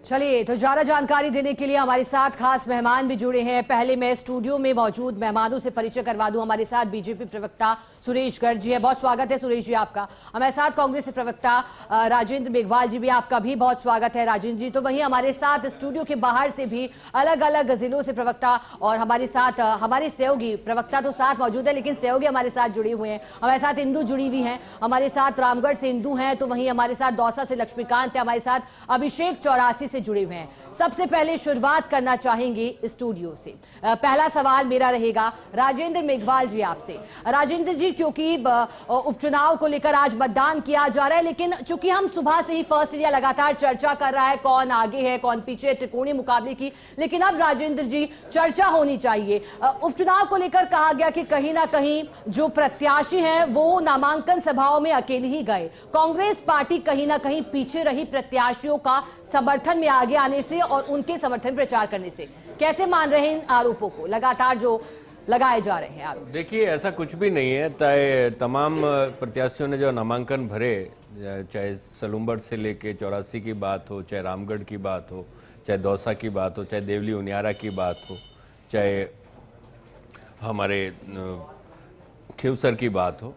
चलिए, तो ज्यादा जानकारी देने के लिए हमारे साथ खास मेहमान भी जुड़े हैं। पहले मैं स्टूडियो में मौजूद मेहमानों से परिचय करवा दूं। हमारे साथ बीजेपी प्रवक्ता सुरेश गर्ग जी है, बहुत स्वागत है सुरेश जी आपका। हमारे साथ कांग्रेस के प्रवक्ता राजेंद्र मेघवाल जी भी, आपका भी बहुत स्वागत है राजेंद्र जी। तो वहीं हमारे साथ स्टूडियो के बाहर से भी अलग अलग जिलों से प्रवक्ता और हमारे साथ हमारे सहयोगी प्रवक्ता तो साथ मौजूद है, लेकिन सहयोगी हमारे साथ जुड़े हुए हैं। हमारे साथ इंदू जुड़ी हुई है, हमारे साथ रामगढ़ से इंदू है, तो वहीं हमारे साथ दौसा से लक्ष्मीकांत है, हमारे साथ अभिषेक चौरासी से जुड़े हुए हैं। सबसे पहले शुरुआत करना चाहेंगे स्टूडियो से। पहला सवाल मेरा रहेगा राजेंद्र मेघवाल जी आपसे। राजेंद्र जी, क्योंकि उपचुनाव को लेकर आज मतदान किया जा रहा है, लेकिन चूंकि हम सुबह से ही फर्स्ट इंडिया लगातार चर्चा कर रहा है कौन आगे है कौन पीछे, त्रिकोणीय मुकाबले की, लेकिन अब राजेंद्र जी चर्चा होनी चाहिए। उपचुनाव को लेकर कहा गया कि कहीं ना कहीं जो प्रत्याशी हैं वो नामांकन सभाओं में अकेले ही गए, कांग्रेस पार्टी कहीं ना कहीं पीछे रही प्रत्याशियों का समर्थन में आगे आने से और उनके समर्थन प्रचार करने से। कैसे मान रहे हैं इन आरोपों को लगातार जो लगाए जा रहे हैं आरोप? देखिए, ऐसा कुछ भी नहीं है। तमाम प्रत्याशियों ने जो नामांकन भरे, चाहे सलूम्बर से लेके 84 की बात हो, चाहे रामगढ़ की बात हो, चाहे दौसा की बात हो, चाहे देवली उनियारा की बात हो, चाहे हमारे खिवसर की बात हो,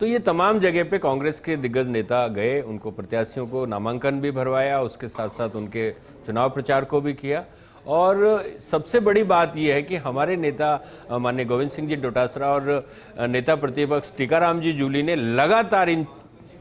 तो ये तमाम जगह पे कांग्रेस के दिग्गज नेता गए, उनको प्रत्याशियों को नामांकन भी भरवाया, उसके साथ साथ उनके चुनाव प्रचार को भी किया। और सबसे बड़ी बात यह है कि हमारे नेता माननीय गोविंद सिंह जी डोटासरा और नेता प्रतिपक्ष टीकाराम जी जूली ने लगातार इन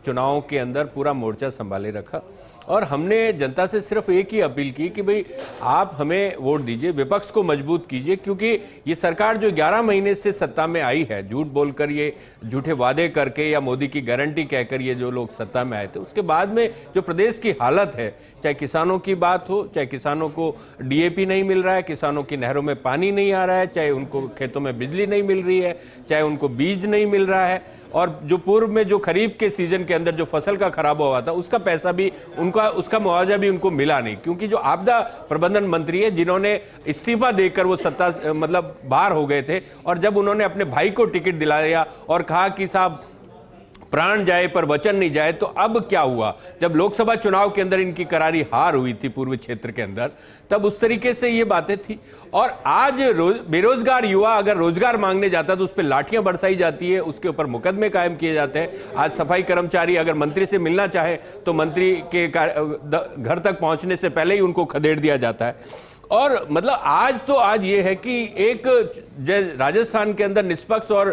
चुनावों के अंदर पूरा मोर्चा संभाले रखा। और हमने जनता से सिर्फ एक ही अपील की कि भाई आप हमें वोट दीजिए, विपक्ष को मजबूत कीजिए, क्योंकि ये सरकार जो 11 महीने से सत्ता में आई है, झूठ बोलकर, ये झूठे वादे करके या मोदी की गारंटी कहकर ये जो लोग सत्ता में आए थे, उसके बाद में जो प्रदेश की हालत है, चाहे किसानों की बात हो, चाहे किसानों को डीएपी नहीं मिल रहा है, किसानों की नहरों में पानी नहीं आ रहा है, चाहे उनको खेतों में बिजली नहीं मिल रही है, चाहे उनको बीज नहीं मिल रहा है, और जो पूर्व में जो खरीफ के सीजन के अंदर जो फसल का खराब हुआ था उसका पैसा भी उसका मुआवजा भी उनको मिला नहीं, क्योंकि जो आपदा प्रबंधन मंत्री है जिन्होंने इस्तीफा देकर वो सत्ता मतलब बाहर हो गए थे, और जब उन्होंने अपने भाई को टिकट दिलाया और कहा कि साहब प्राण जाए पर वचन नहीं जाए, तो अब क्या हुआ, जब लोकसभा चुनाव के अंदर इनकी करारी हार हुई थी पूर्व क्षेत्र के अंदर, तब उस तरीके से ये बातें थी। और आज बेरोजगार युवा अगर रोजगार मांगने जाता है तो उस पर लाठियां बरसाई जाती है, उसके ऊपर मुकदमे कायम किए जाते हैं। आज सफाई कर्मचारी अगर मंत्री से मिलना चाहे तो मंत्री के घर तक पहुंचने से पहले ही उनको खदेड़ दिया जाता है। और मतलब आज ये है कि एक राजस्थान के अंदर निष्पक्ष और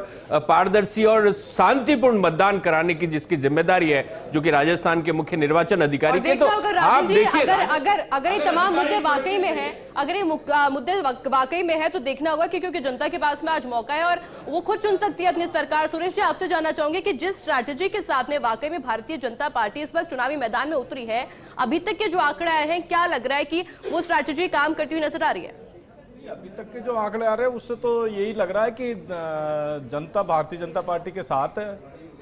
पारदर्शी और शांतिपूर्ण मतदान कराने की जिसकी जिम्मेदारी है, जो कि राजस्थान के मुख्य निर्वाचन अधिकारी के, तो आप देखिए अगर ये तमाम मुद्दे वाकई में हैं, अगर ये मुद्दे वाकई में है तो देखना होगा कि क्योंकि जनता के पास में आज मौका है और वो खुद चुन सकती है अपनी सरकार। सुरेश जी, आपसे जानना चाहूंगे कि जिस स्ट्रैटेजी के साथ में वाकई में भारतीय जनता पार्टी इस वक्त चुनावी मैदान में उतरी है, अभी तक के जो आंकड़े आए हैं, क्या लग रहा है कि वो स्ट्रैटेजी काम करती हुई नजर आ रही है? अभी तक के जो आंकड़े आ रहे हैं उससे तो यही लग रहा है कि जनता भारतीय जनता पार्टी के साथ है,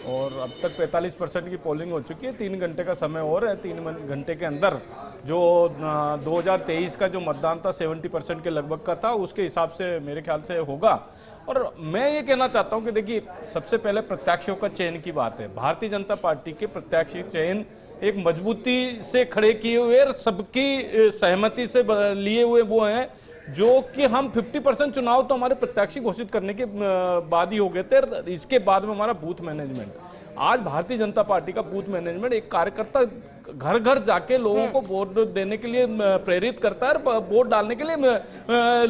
और अब तक 45% की पोलिंग हो चुकी है। 3 घंटे का समय और है, 3 घंटे के अंदर जो 2023 का जो मतदान था 70% के लगभग का था, उसके हिसाब से मेरे ख्याल से होगा। और मैं ये कहना चाहता हूँ कि देखिए, सबसे पहले प्रत्याशियों का चयन की बात है। भारतीय जनता पार्टी के प्रत्याशी चयन एक मजबूती से खड़े किए हुए और सबकी सहमति से लिए हुए वो हैं, जो कि हम 50% चुनाव तो हमारे प्रत्याशी घोषित करने के बाद ही हो गए थे। इसके बाद में हमारा बूथ मैनेजमेंट, आज भारतीय जनता पार्टी का बूथ मैनेजमेंट एक कार्यकर्ता घर घर जाके लोगों को वोट देने के लिए प्रेरित करता है, वोट डालने के लिए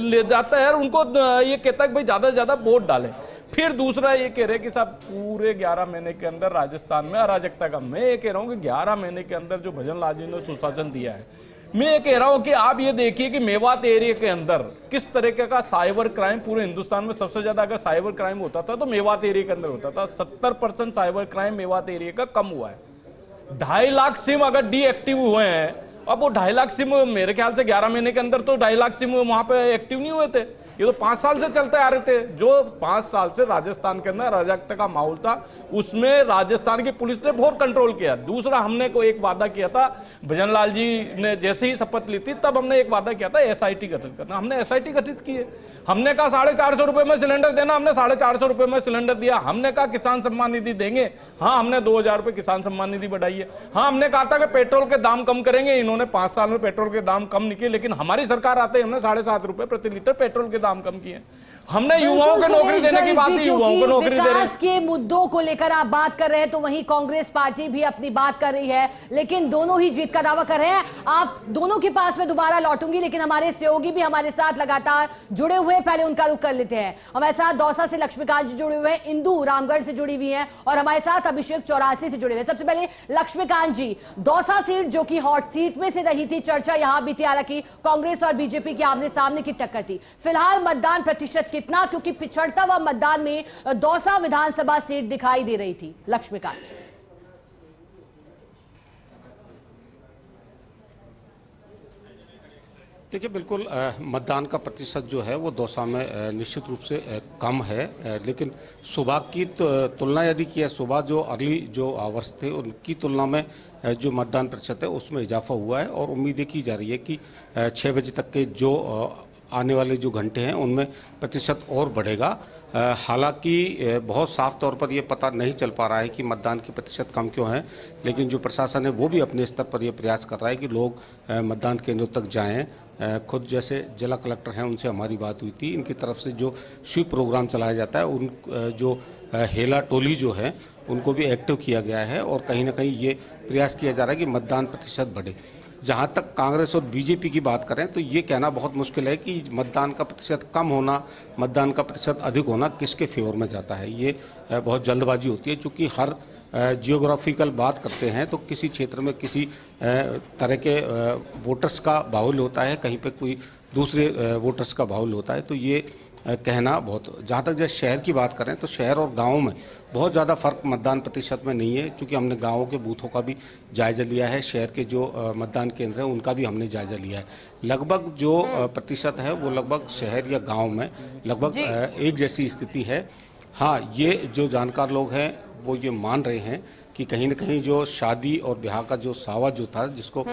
ले जाता है और उनको ये कहता है कि भाई ज्यादा से ज्यादा वोट डालें। फिर दूसरा ये कह रहे हैं कि साहब पूरे 11 महीने के अंदर राजस्थान में अराजकता का, मैं ये कह रहा हूँ कि 11 महीने के अंदर जो भजन लाल जी ने सुशासन दिया है, मैं ये कह रहा हूं कि आप ये देखिए कि मेवात एरिया के अंदर किस तरीके का साइबर क्राइम, पूरे हिंदुस्तान में सबसे ज्यादा अगर साइबर क्राइम होता था तो मेवात एरिया के अंदर होता था। 70% साइबर क्राइम मेवात एरिया का कम हुआ है। 2.5 लाख सिम अगर डीएक्टिव हुए हैं, अब वो 2.5 लाख सिम मेरे ख्याल से 11 महीने के अंदर तो 2.5 लाख सिम वहां पे एक्टिव नहीं हुए थे। ये तो 5 साल से चलते आ रहे थे। जो 5 साल से राजस्थान के अंदर अराजकता का माहौल था, उसमें राजस्थान की पुलिस ने बहुत कंट्रोल किया। दूसरा, हमने को एक वादा किया था, भजन लाल जी ने जैसे ही शपथ ली थी तब हमने एक वादा किया था SIT गठित करना। हमने SIT गठित की है। हमने कहा 450 रुपए में सिलेंडर देना, हमने 450 रुपए में सिलेंडर दिया। हमने कहा किसान सम्मान निधि देंगे, हाँ हमने 2000 रुपए किसान सम्मान निधि बढ़ाई है। हाँ, हमने कहा था कि पेट्रोल के दाम कम करेंगे, इन्होंने 5 साल में पेट्रोल के दाम कम नहीं किए, लेकिन हमारी सरकार आते ही हमने 7.5 रुपए प्रति लीटर पेट्रोल के दाम कम किए। हमने युवाओं को नौकरी देने की बात की, युवाओं को नौकरी दे रहे हैं। विकास के मुद्दों को लेकर आप बात कर रहे हैं तो वहीं कांग्रेस पार्टी भी अपनी बात कर रही है, लेकिन दोनों ही जीत का दावा कर रहे हैं। आप दोनों के पास में दोबारा लौटूंगी, लेकिन हमारे सहयोगी भी हमारे साथ लगातार जुड़े हुए, पहले उनका रुख कर लेते हैं। हमारे साथ दौसा से लक्ष्मीकांत जी जुड़े हुए हैं, इंदू रामगढ़ से जुड़ी हुई है और हमारे साथ अभिषेक चौरासी से जुड़े हुए हैं। सबसे पहले लक्ष्मीकांत जी, दौसा सीट जो कि हॉट सीट में से रही थी, चर्चा यहां भी थी, हालांकि कांग्रेस और बीजेपी के आमने सामने की टक्कर थी। फिलहाल मतदान प्रतिशत कितना, क्योंकि पिछड़ता हुआ मतदान में दौसा विधानसभा सीट दिखाई दे रही थी। लक्ष्मीकांत, देखिए, बिल्कुल मतदान का प्रतिशत जो है वो दौसा में निश्चित रूप से कम है, लेकिन सुबह की तुलना यदि किया, सुबह जो अर्ली जो आवर्स थे उनकी तुलना में जो मतदान प्रतिशत है उसमें इजाफा हुआ है और उम्मीदें की जा रही है कि 6 बजे तक के जो आने वाले जो घंटे हैं उनमें प्रतिशत और बढ़ेगा। हालांकि बहुत साफ तौर पर ये पता नहीं चल पा रहा है कि मतदान की प्रतिशत कम क्यों है, लेकिन जो प्रशासन है वो भी अपने स्तर पर ये प्रयास कर रहा है कि लोग मतदान केंद्रों तक जाएं। खुद जैसे जिला कलेक्टर हैं उनसे हमारी बात हुई थी, इनकी तरफ से जो स्वीप प्रोग्राम चलाया जाता है, उन जो हेला टोली जो है उनको भी एक्टिव किया गया है और कहीं ना कहीं ये प्रयास किया जा रहा है कि मतदान प्रतिशत बढ़े। जहाँ तक कांग्रेस और बीजेपी की बात करें तो ये कहना बहुत मुश्किल है कि मतदान का प्रतिशत कम होना, मतदान का प्रतिशत अधिक होना किसके फेवर में जाता है। ये बहुत जल्दबाजी होती है, क्योंकि हर जियोग्राफिकल बात करते हैं तो किसी क्षेत्र में किसी तरह के वोटर्स का बाहुल्य होता है, कहीं पे कोई दूसरे वोटर्स का बाहुल्य होता है। तो ये कहना बहुत, जहाँ तक जैसे शहर की बात करें तो शहर और गाँव में बहुत ज़्यादा फर्क मतदान प्रतिशत में नहीं है, क्योंकि हमने गाँवों के बूथों का भी जायजा लिया है, शहर के जो मतदान केंद्र हैं उनका भी हमने जायजा लिया है। लगभग जो प्रतिशत है वो लगभग शहर या गाँव में लगभग एक जैसी स्थिति है। हाँ, ये जो जानकार लोग हैं वो ये मान रहे हैं कि कहीं न कहीं जो शादी और ब्याह का जो सावा जो था, जिसको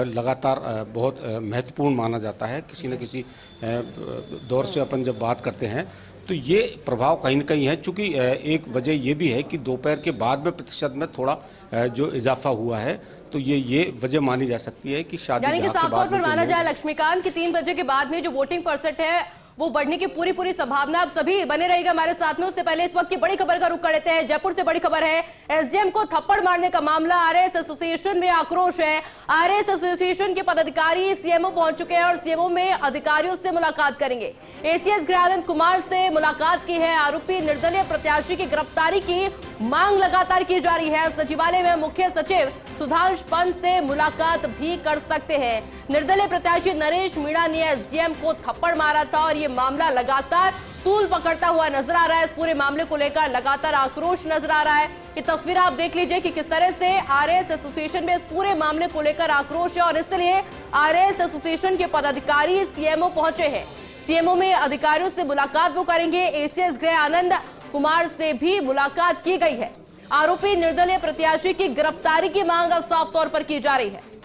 लगातार बहुत महत्वपूर्ण माना जाता है, किसी न किसी दौर से अपन जब बात करते हैं तो ये प्रभाव कहीं न कहीं है। चूँकि एक वजह ये भी है कि दोपहर के बाद में प्रतिशत में थोड़ा जो इजाफा हुआ है, तो ये वजह मानी जा सकती है कि शादी यानी कि साफ तौर पर माना जाए लक्ष्मीकांत की 3 बजे के बाद में जो वोटिंग परसेंट है वो बढ़ने की पूरी संभावना। आप सभी बने रहेगा हमारे साथ में। उससे पहले इस वक्त की बड़ी खबर का रुख कर लेते हैं। जयपुर से बड़ी खबर है, एसडीएम को थप्पड़ मारने का मामला, आरएस एसोसिएशन में आक्रोश है। आरएस एसोसिएशन के पदाधिकारी सीएमओ पहुंच चुके हैं और सीएमओ में अधिकारियों से मुलाकात करेंगे। एसीएस गृहानंद कुमार से मुलाकात की है। आरोपी निर्दलीय प्रत्याशी की गिरफ्तारी की मांग लगातार की जा रही है। सचिवालय में मुख्य सचिव सुधांश पंत से मुलाकात भी कर सकते हैं। निर्दलीय प्रत्याशी नरेश मीणा ने एसडीएम को थप्पड़ मारा था और ये मामला लगातार तूल पकड़ता हुआ नजर आ रहा है। इस पूरे मामले को लेकर लगातार आक्रोश नजर आ रहा है। ये तस्वीर आप देख लीजिए कि किस तरह से आरएस एसोसिएशन में इस पूरे मामले को लेकर आक्रोश है और इसलिए आरएस एसोसिएशन के पदाधिकारी सीएमओ पहुंचे हैं। सीएमओ में अधिकारियों से मुलाकात वो करेंगे। एसीएस गृहानंद कुमार से भी मुलाकात की गई है। आरोपी निर्दलीय प्रत्याशी की गिरफ्तारी की मांग अब साफ तौर पर की जा रही है।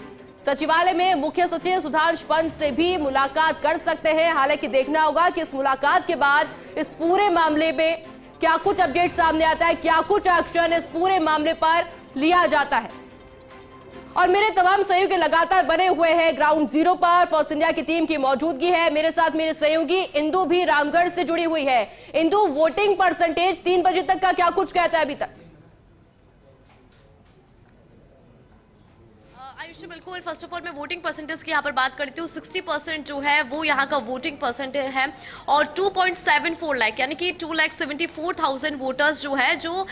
सचिवालय में मुख्य सचिव सुधांश पंत से भी मुलाकात कर सकते हैं। हालांकि देखना होगा कि इस मुलाकात के बाद इस पूरे मामले में क्या कुछ अपडेट सामने आता है, क्या कुछ एक्शन इस पूरे मामले पर लिया जाता है। और मेरे तमाम सहयोगी लगातार बने हुए हैं ग्राउंड जीरो पर। फॉर्स इंडिया की टीम की मौजूदगी है। मेरे साथ मेरे सहयोगी इंदू भी रामगढ़ से जुड़ी हुई है। इंदू, वोटिंग परसेंटेज 3 बजे तक का क्या कुछ कहता है अभी तक? आयुष, बिल्कुल। फर्स्ट ऑफ ऑल मैं वोटिंग परसेंटेज की यहाँ पर बात करती हूँ। 60% जो है वो यहाँ का वोटिंग परसेंटेज है और 2.74 लाख यानी कि 2,74,000 वोटर्स जो है, जो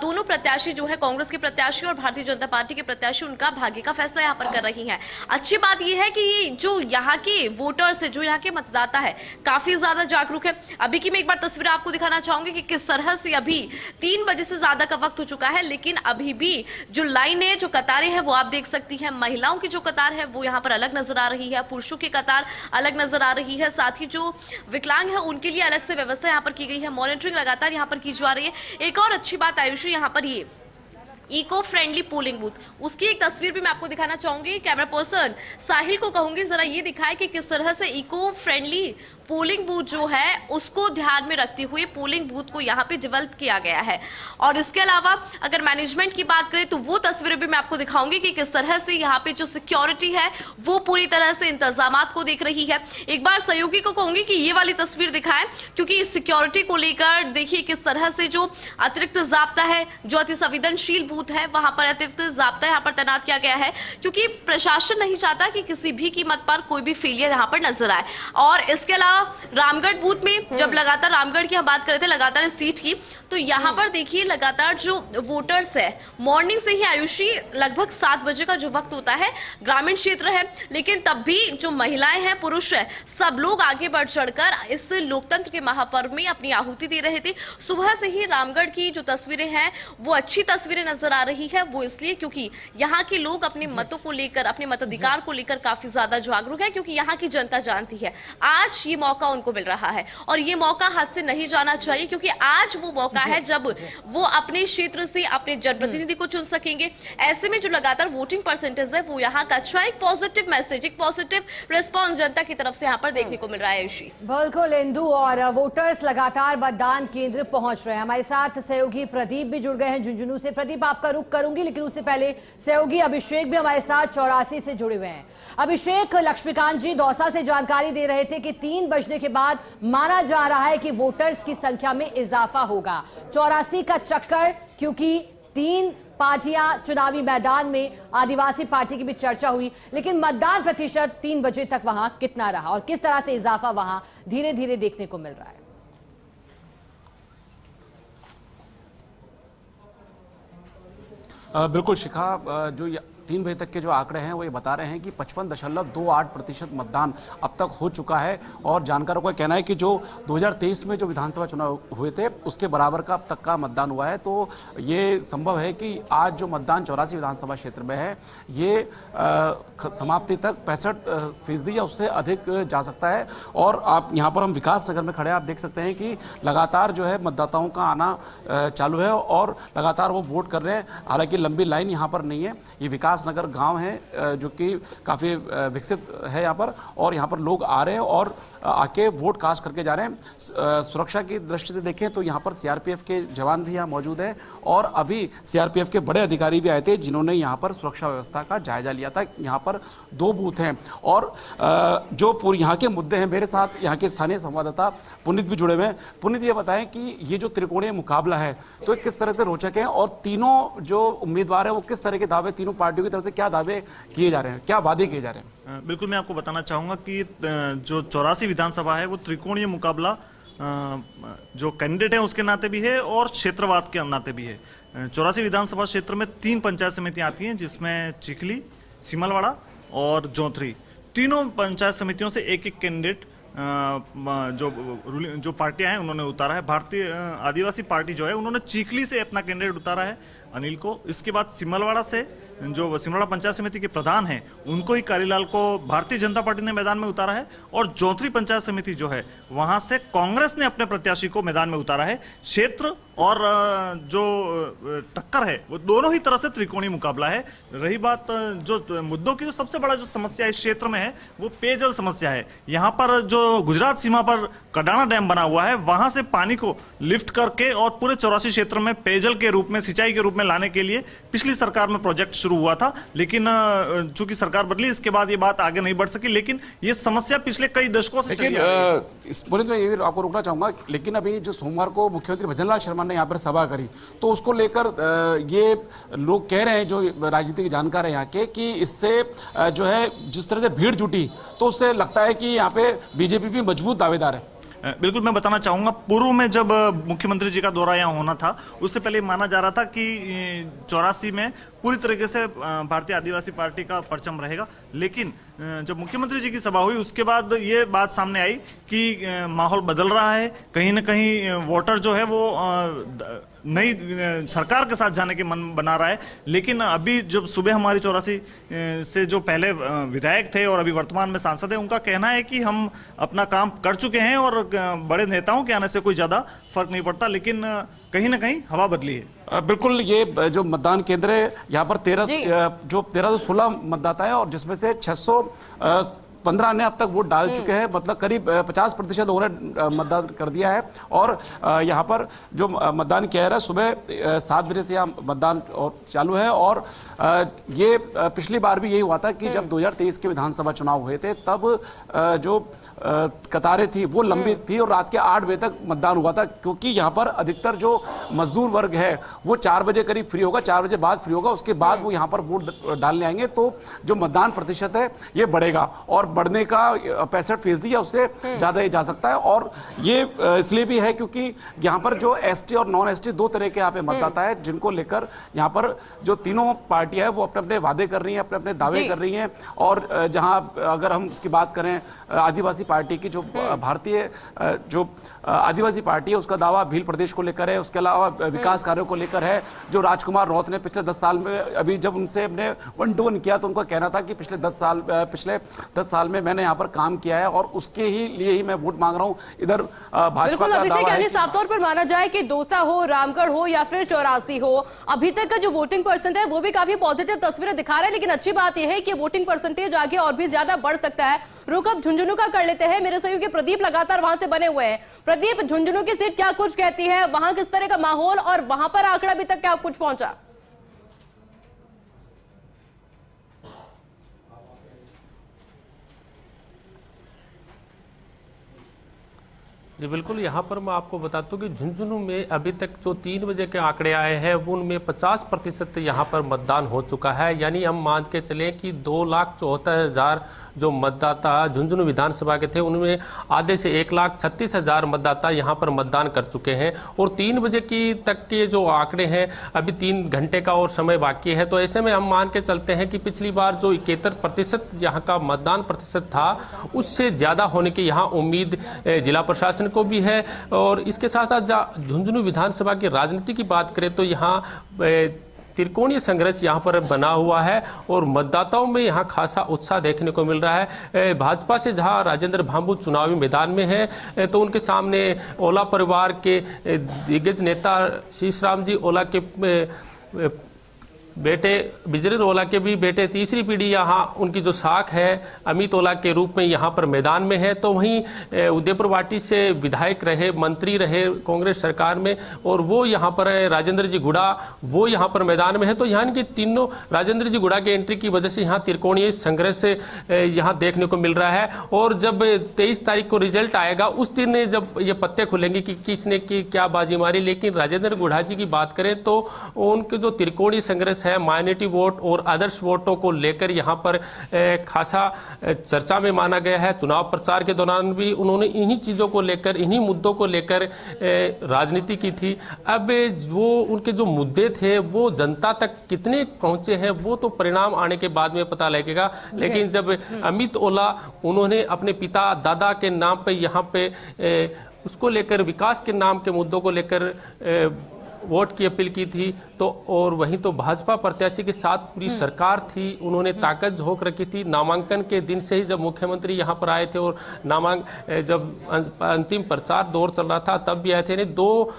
दोनों प्रत्याशी जो है, कांग्रेस के प्रत्याशी और भारतीय जनता पार्टी के प्रत्याशी, उनका भाग्य का फैसला यहाँ पर कर रही हैं। अच्छी बात यह है कि जो यहाँ के वोटर्स है, जो यहाँ के मतदाता है, काफी ज्यादा जागरूक है। अभी की मैं एक बार तस्वीर आपको दिखाना चाहूंगी कि किस तरह से अभी 3 बजे से ज्यादा का वक्त हो चुका है, लेकिन अभी भी जो लाइनें, जो कतारें हैं वो आप देख सकती हैं। महिलाओं की जो कतार है वो यहाँ पर अलग नजर आ रही है, पुरुषों की कतार अलग नजर आ रही है, साथ ही जो विकलांग है उनके लिए अलग से व्यवस्था यहाँ पर की गई है। मॉनिटरिंग लगातार यहाँ पर की जा रही है। एक और अच्छी बात आयुषी यहाँ पर ये इको फ्रेंडली पोलिंग बूथ, उसकी एक तस्वीर भी मैं आपको दिखाना चाहूंगी। कैमरा पर्सन साहिल को कहूंगी जरा ये दिखाए कि किस तरह से इको फ्रेंडली पोलिंग बूथ जो है उसको ध्यान में रखते हुए पोलिंग बूथ को यहाँ पे डेवलप किया गया है। और इसके अलावा अगर मैनेजमेंट की बात करें तो वो तस्वीरें भी मैं आपको दिखाऊंगी कि किस तरह से यहाँ पे जो सिक्योरिटी है वो पूरी तरह से इंतजामात को देख रही है। एक बार सहयोगी को कहूंगी कि ये वाली तस्वीर दिखाएं, क्योंकि इस सिक्योरिटी को लेकर देखिए किस तरह से जो अतिरिक्त जाब्ता है, जो अति संवेदनशील बूथ है वहां पर अतिरिक्त जाब्ता यहाँ पर तैनात किया गया है, क्योंकि प्रशासन नहीं चाहता कि किसी भी कीमत पर कोई भी फेलियर यहाँ पर नजर आए। और इसके अलावा रामगढ़ बूथ में जब लगातार रामगढ़ की हम बात कर रहे थे लगातार इस सीट की, तो यहाँ पर देखिए लगातार जो वोटर्स है मॉर्निंग से ही आयुषी लगभग 7 बजे का जो वक्त होता है, ग्रामीण क्षेत्र है लेकिन तब भी जो महिलाएं हैं पुरुष है सब लोग आगे बढ़ चढ़कर इस लोकतंत्र के महापर्व में अपनी आहुति दे रहे थे। सुबह से ही रामगढ़ की जो तस्वीरें हैं वो अच्छी तस्वीरें नजर आ रही है, वो इसलिए क्योंकि यहाँ के लोग अपने मतों को लेकर, अपने मताधिकार को लेकर काफी ज्यादा जागरूक है, क्योंकि यहाँ की जनता जानती है आज ये मौका उनको मिल रहा है और ये मौका हाथ से नहीं जाना चाहिए, क्योंकि आज वो मौका है जब वो अपने क्षेत्र से अपने जनप्रतिनिधि को चुन सकेंगे। ऐसे में जो लगातार वोटिंग परसेंटेज है वो यहाँ का अच्छा एक पॉजिटिव मैसेज, एक पॉजिटिव रिस्पॉन्स जनता की तरफ से यहाँ पर देखने को मिल रहा है। बिल्कुल इंदु, और वोटर्स लगातार मतदान केंद्र पहुंच रहे हैं। हमारे साथ सहयोगी प्रदीप भी जुड़ गए हैं झुंझुनू से। प्रदीप, आपका रुख करूंगी लेकिन उससे पहले सहयोगी अभिषेक भी हमारे साथ 84 से जुड़े हुए हैं। अभिषेक, लक्ष्मीकांत जी दौसा से जानकारी दे रहे थे कि 3 बजने के बाद माना जा रहा है कि वोटर्स की संख्या में इजाफा होगा। 84 का चक्कर, क्योंकि 3 पार्टियां चुनावी मैदान में, आदिवासी पार्टी की भी चर्चा हुई, लेकिन मतदान प्रतिशत 3 बजे तक वहां कितना रहा और किस तरह से इजाफा वहां धीरे धीरे देखने को मिल रहा है? बिल्कुल शिखा, जो 3 बजे तक के जो आंकड़े हैं वो ये बता रहे हैं कि 55.28% मतदान अब तक हो चुका है। और जानकारों का कहना है कि जो 2023 में जो विधानसभा चुनाव हुए थे उसके बराबर का अब तक का मतदान हुआ है। तो ये संभव है कि आज जो मतदान 84 विधानसभा क्षेत्र में है ये समाप्ति तक 65% या उससे अधिक जा सकता है। और आप यहाँ पर हम विकास नगर में खड़े हैं, आप देख सकते हैं कि लगातार जो है मतदाताओं का आना चालू है और लगातार वो वोट कर रहे हैं। हालांकि लंबी लाइन यहाँ पर नहीं है, ये विकास नगर गांव है जो कि काफी विकसित है यहाँ पर, और यहाँ पर लोग आ रहे हैं और आके वोट कास्ट करके जा रहे हैं। सुरक्षा की दृष्टि से देखें तो यहाँ पर सीआरपीएफ के जवान भी यहाँ मौजूद हैं और अभी सीआरपीएफ के बड़े अधिकारी भी आए थे जिन्होंने यहाँ पर सुरक्षा व्यवस्था का जायजा लिया था। यहाँ पर 2 बूथ हैं और जो पूरी यहाँ के मुद्दे हैं, मेरे साथ यहाँ के स्थानीय संवाददाता पुनीत भी जुड़े हुए हैं। पुनीत, ये बताएं कि ये जो त्रिकोणीय मुकाबला है तो किस तरह से रोचक है और तीनों जो उम्मीदवार है वो किस तरह के दावे, तीनों पार्टियों की तरफ से क्या दावे किए जा रहे हैं, क्या वादे किए जा रहे हैं? बिल्कुल, मैं आपको बताना चाहूंगा कि जो 84 विधानसभा है वो त्रिकोणीय मुकाबला जो कैंडिडेट है उसके नाते भी है और क्षेत्रवाद के नाते भी है। 84 विधानसभा क्षेत्र में 3 पंचायत समितियां आती हैं जिसमें चिखली, सिमलवाड़ा और जोंथरी। तीनों पंचायत समितियों से एक कैंडिडेट जो पार्टियां हैं उन्होंने उतारा है। भारतीय आदिवासी पार्टी जो है उन्होंने चिखली से अपना कैंडिडेट उतारा है अनिल को। इसके बाद सिमलवाड़ा से जो सिमलवाड़ा पंचायत समिति के प्रधान हैं उनको ही कारीलाल को भारतीय जनता पार्टी ने मैदान में उतारा है और जोंथरी पंचायत समिति जो है वहां से कांग्रेस ने अपने प्रत्याशी को मैदान में उतारा है। क्षेत्र और जो टक्कर है वो दोनों ही तरह से त्रिकोणीय मुकाबला है। रही बात जो मुद्दों की, जो सबसे बड़ा जो समस्या इस क्षेत्र में है वो पेयजल समस्या है। यहाँ पर जो गुजरात सीमा पर कडाना डैम बना हुआ है वहां से पानी को लिफ्ट करके और पूरे 84 क्षेत्र में पेयजल के रूप में, सिंचाई के रूप में लाने के लिए पिछली सरकार में प्रोजेक्ट शुरू हुआ था, लेकिन चूंकि सरकार बदली इसके बाद ये बात आगे नहीं बढ़ सकी। लेकिन ये समस्या पिछले कई दशकों से चली आ रही है। इस पुनीत में ये भी आपको रोकना चाहूंगा, लेकिन अभी जो सोमवार को मुख्यमंत्री भजनलाल शर्मा ने यहाँ पर सभा करी तो उसको लेकर ये लोग कह रहे हैं, जो राजनीतिक जानकार है यहाँ के, कि इससे जो है जिस तरह से भीड़ जुटी तो उससे लगता है कि यहाँ पे बीजेपी भी मजबूत दावेदार है। बिल्कुल, मैं बताना चाहूंगा, पूर्व में जब मुख्यमंत्री जी का दौरा यहाँ होना था उससे पहले माना जा रहा था कि 84 में पूरी तरीके से भारतीय आदिवासी पार्टी का परचम रहेगा। लेकिन जब मुख्यमंत्री जी की सभा हुई उसके बाद ये बात सामने आई कि माहौल बदल रहा है, कहीं ना कहीं वोटर जो है वो नई सरकार के साथ जाने के मन बना रहा है। लेकिन अभी जब सुबह हमारी 84 से जो पहले विधायक थे और अभी वर्तमान में सांसद है, उनका कहना है कि हम अपना काम कर चुके हैं और बड़े नेताओं के आने से कोई ज्यादा फर्क नहीं पड़ता। लेकिन कहीं ना कहीं हवा बदली है। बिल्कुल, ये जो मतदान केंद्र है यहाँ पर 1316 मतदाता है और जिसमें से 615 ने अब तक वोट डाल चुके हैं, मतलब करीब 50% उन्होंने मतदान कर दिया है। और यहाँ पर जो मतदान किया है सुबह 7 बजे से यहाँ मतदान चालू है। और ये पिछली बार भी यही हुआ था कि जब 2023 के विधानसभा चुनाव हुए थे तब जो कतारें थी वो लंबी थी और रात के 8 बजे तक मतदान हुआ था, क्योंकि यहाँ पर अधिकतर जो मजदूर वर्ग है वो 4 बजे करीब फ्री होगा, 4 बजे बाद फ्री होगा, उसके बाद वो यहाँ पर वोट डालने आएंगे, तो जो मतदान प्रतिशत है ये बढ़ेगा और बढ़ने का 65% या उससे ज्यादा ही जा सकता है। और ये इसलिए भी है क्योंकि यहाँ पर जो एसटी और नॉन एसटी 2 तरह के यहाँ पे मतदाता है, जिनको लेकर यहाँ पर जो तीनों पार्टियां है वो अपने अपने वादे कर रही हैं, अपने अपने दावे कर रही हैं। और जहां अगर हम उसकी बात करें आदिवासी पार्टी की, जो भारतीय जो आदिवासी पार्टी है उसका दावा भील प्रदेश को लेकर है, उसके अलावा विकास कार्यों को लेकर है। जो राजकुमार रौत ने पिछले 10 साल में, अभी जब उनसे हमने 1-to-1 किया तो उनका कहना था कि पिछले 10 साल में मैंने यहाँ पर काम किया है और उसके ही लिए ही मैं वोट मांग रहा हूँ। इधर भाजपा का दावा है, साफ तौर पर माना जाए कि दौसा हो, रामगढ़ हो या फिर 84 हो, अभी तक का जो वोटिंग परसेंट है वो भी काफी पॉजिटिव तस्वीरें दिखा रहे हैं। लेकिन अच्छी बात यह है कि वोटिंग परसेंटेज आगे और भी ज्यादा बढ़ सकता है। रुक अब झुंझुनू का कर लेते हैं, मेरे सहयोगी प्रदीप लगातार वहां से बने हुए हैं। प्रदीप, झुंझुनू की सीट क्या कुछ कहती है, वहां किस तरह का माहौल और वहां पर आंकड़ा अभी तक क्या कुछ पहुंचा? जी बिल्कुल, यहाँ पर मैं आपको बताता हूँ कि झुंझुनू में अभी तक जो 3 बजे के आंकड़े आए हैं वो उनमें 50% यहाँ पर मतदान हो चुका है। यानी हम मान के चलें कि 2,74,000 जो मतदाता झुंझुनू विधानसभा के थे उनमें आधे से 1,36,000 मतदाता यहाँ पर मतदान कर चुके हैं। और 3 बजे की तक के जो आंकड़े हैं, अभी 3 घंटे का और समय बाकी है, तो ऐसे में हम मान के चलते हैं कि पिछली बार जो 71% यहाँ का मतदान प्रतिशत था उससे ज्यादा होने की यहाँ उम्मीद जिला प्रशासन को भी है। और इसके साथ साथ झुंझुनू विधानसभा की राजनीति की बात करें तो यहाँ त्रिकोणीय संघर्ष यहाँ पर बना हुआ है और मतदाताओं में यहाँ खासा उत्साह देखने को मिल रहा है। भाजपा से जहाँ राजेंद्र भांबू चुनावी मैदान में है तो उनके सामने ओला परिवार के दिग्गज नेता शीशराम जी ओला के बेटे बिजरेर ओला के भी बेटे, तीसरी पीढ़ी यहाँ उनकी जो साख है अमित ओला के रूप में यहाँ पर मैदान में है। तो वहीं उदयपुर वाटी से विधायक रहे, मंत्री रहे कांग्रेस सरकार में, और वो यहाँ पर राजेंद्र जी गुड़ा वो यहाँ पर मैदान में है। तो यहाँ के तीनों राजेंद्र जी गुड़ा के एंट्री की वजह से यहाँ त्रिकोणीय संघर्ष यहाँ देखने को मिल रहा है। और जब 23 तारीख को रिजल्ट आएगा उस दिन जब ये पत्ते खुलेंगे कि किसने की क्या बाजी मारी। लेकिन राजेंद्र गुड़ा जी की बात करें तो उनके जो त्रिकोणीय संघर्ष है, माइनॉरिटी वोट और आदर्श वोटों को लेकर यहाँ पर खासा चर्चा में माना गया है। चुनाव प्रचार के दौरान भी उन्होंने इन्हीं चीजों को लेकर, इन्हीं मुद्दों को लेकर राजनीति की थी। अब वो उनके जो मुद्दे थे वो जनता तक कितने पहुंचे हैं वो तो परिणाम आने के बाद में पता लगेगा। लेकिन जब अमित ओला उन्होंने अपने पिता दादा के नाम पे यहाँ पे उसको लेकर, विकास के नाम के मुद्दों को लेकर वोट की अपील की थी, तो और वहीं तो भाजपा प्रत्याशी के साथ पूरी सरकार थी, उन्होंने ताकत झोंक रखी थी। नामांकन के दिन से ही जब मुख्यमंत्री यहाँ पर आए थे और जब अंतिम प्रचार दौर चल रहा था तब भी आए थे, 2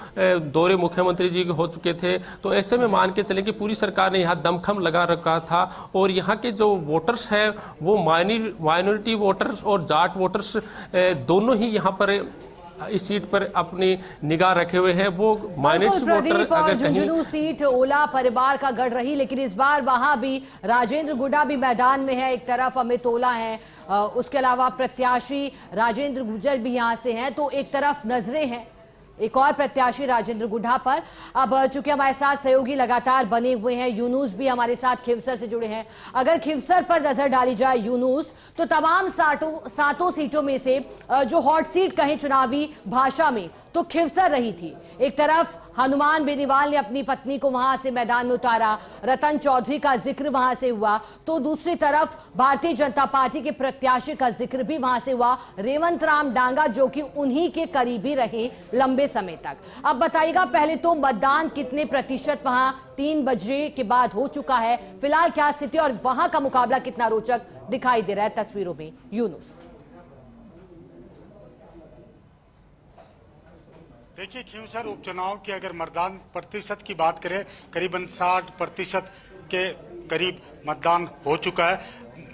दौरे मुख्यमंत्री जी के हो चुके थे। तो ऐसे में मान के चले कि पूरी सरकार ने यहाँ दमखम लगा रखा था। और यहाँ के जो वोटर्स है वो माइनॉरिटी वोटर्स और जाट वोटर्स दोनों ही यहाँ पर इस सीट पर अपनी निगाह रखे हुए हैं। वो माइनॉरिटी वोटर अगर झुंझुनू सीट ओला परिवार का गढ़ रही, लेकिन इस बार वहां भी राजेंद्र गुड़ा भी मैदान में है। एक तरफ अमित ओला है, उसके अलावा प्रत्याशी राजेंद्र गुर्जर भी यहां से हैं। तो एक तरफ नजरें हैं एक और प्रत्याशी राजेंद्र गुड़ा पर। अब चूंकि हमारे साथ सहयोगी लगातार बने हुए हैं, यूनुस भी हमारे साथ खिवसर से जुड़े हैं। अगर खिवसर पर नजर डाली जाए यूनुस, तो तमाम 7 सीटों में से जो हॉट सीट कहें चुनावी भाषा में, तो खिवसर रही थी। एक तरफ हनुमान बेनीवाल ने अपनी पत्नी को वहां से मैदान में उतारा, रतन चौधरी का जिक्र वहां से हुआ, तो दूसरी तरफ भारतीय जनता पार्टी के प्रत्याशी का जिक्र भी वहां से हुआ, रेवंत राम डांगा, जो कि उन्हीं के करीबी रहे लंबे समय तक। अब बताइएगा पहले तो मतदान कितने प्रतिशत वहां 3 बजे के बाद हो चुका है, फिलहाल क्या स्थिति और वहां का मुकाबला कितना रोचक दिखाई दे रहा है तस्वीरों में। यूनुस। देखिए, खींवसर उपचुनाव की अगर मतदान प्रतिशत की बात करें, करीबन 60% के करीब मतदान हो चुका है।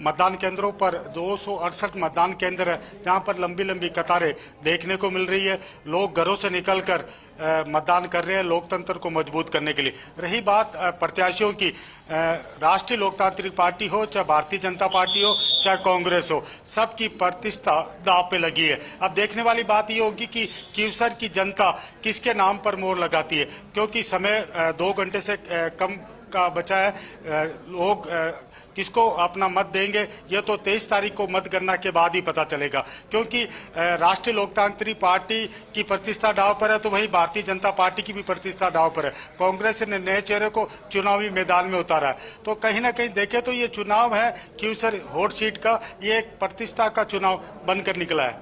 मतदान केंद्रों पर 268 मतदान केंद्र है, जहां पर लंबी लंबी कतारें देखने को मिल रही है। लोग घरों से निकलकर मतदान कर रहे हैं लोकतंत्र को मजबूत करने के लिए। रही बात प्रत्याशियों की, राष्ट्रीय लोकतांत्रिक पार्टी हो, चाहे भारतीय जनता पार्टी हो, चाहे कांग्रेस हो, सबकी प्रतिष्ठा दांव पे लगी है। अब देखने वाली बात ये होगी कि खींवसर की जनता किसके नाम पर मोहर लगाती है, क्योंकि समय 2 घंटे से कम का बचा है। लोग किसको अपना मत देंगे ये तो 23 तारीख को मतगणना के बाद ही पता चलेगा, क्योंकि राष्ट्रीय लोकतांत्रिक पार्टी की प्रतिष्ठा दांव पर है, तो वहीं भारतीय जनता पार्टी की भी प्रतिष्ठा दांव पर है। कांग्रेस ने नए चेहरे को चुनावी मैदान में उतारा है। तो कहीं ना कहीं देखे तो ये चुनाव है खींवसर हॉट सीट का, ये एक प्रतिष्ठा का चुनाव बनकर निकला है।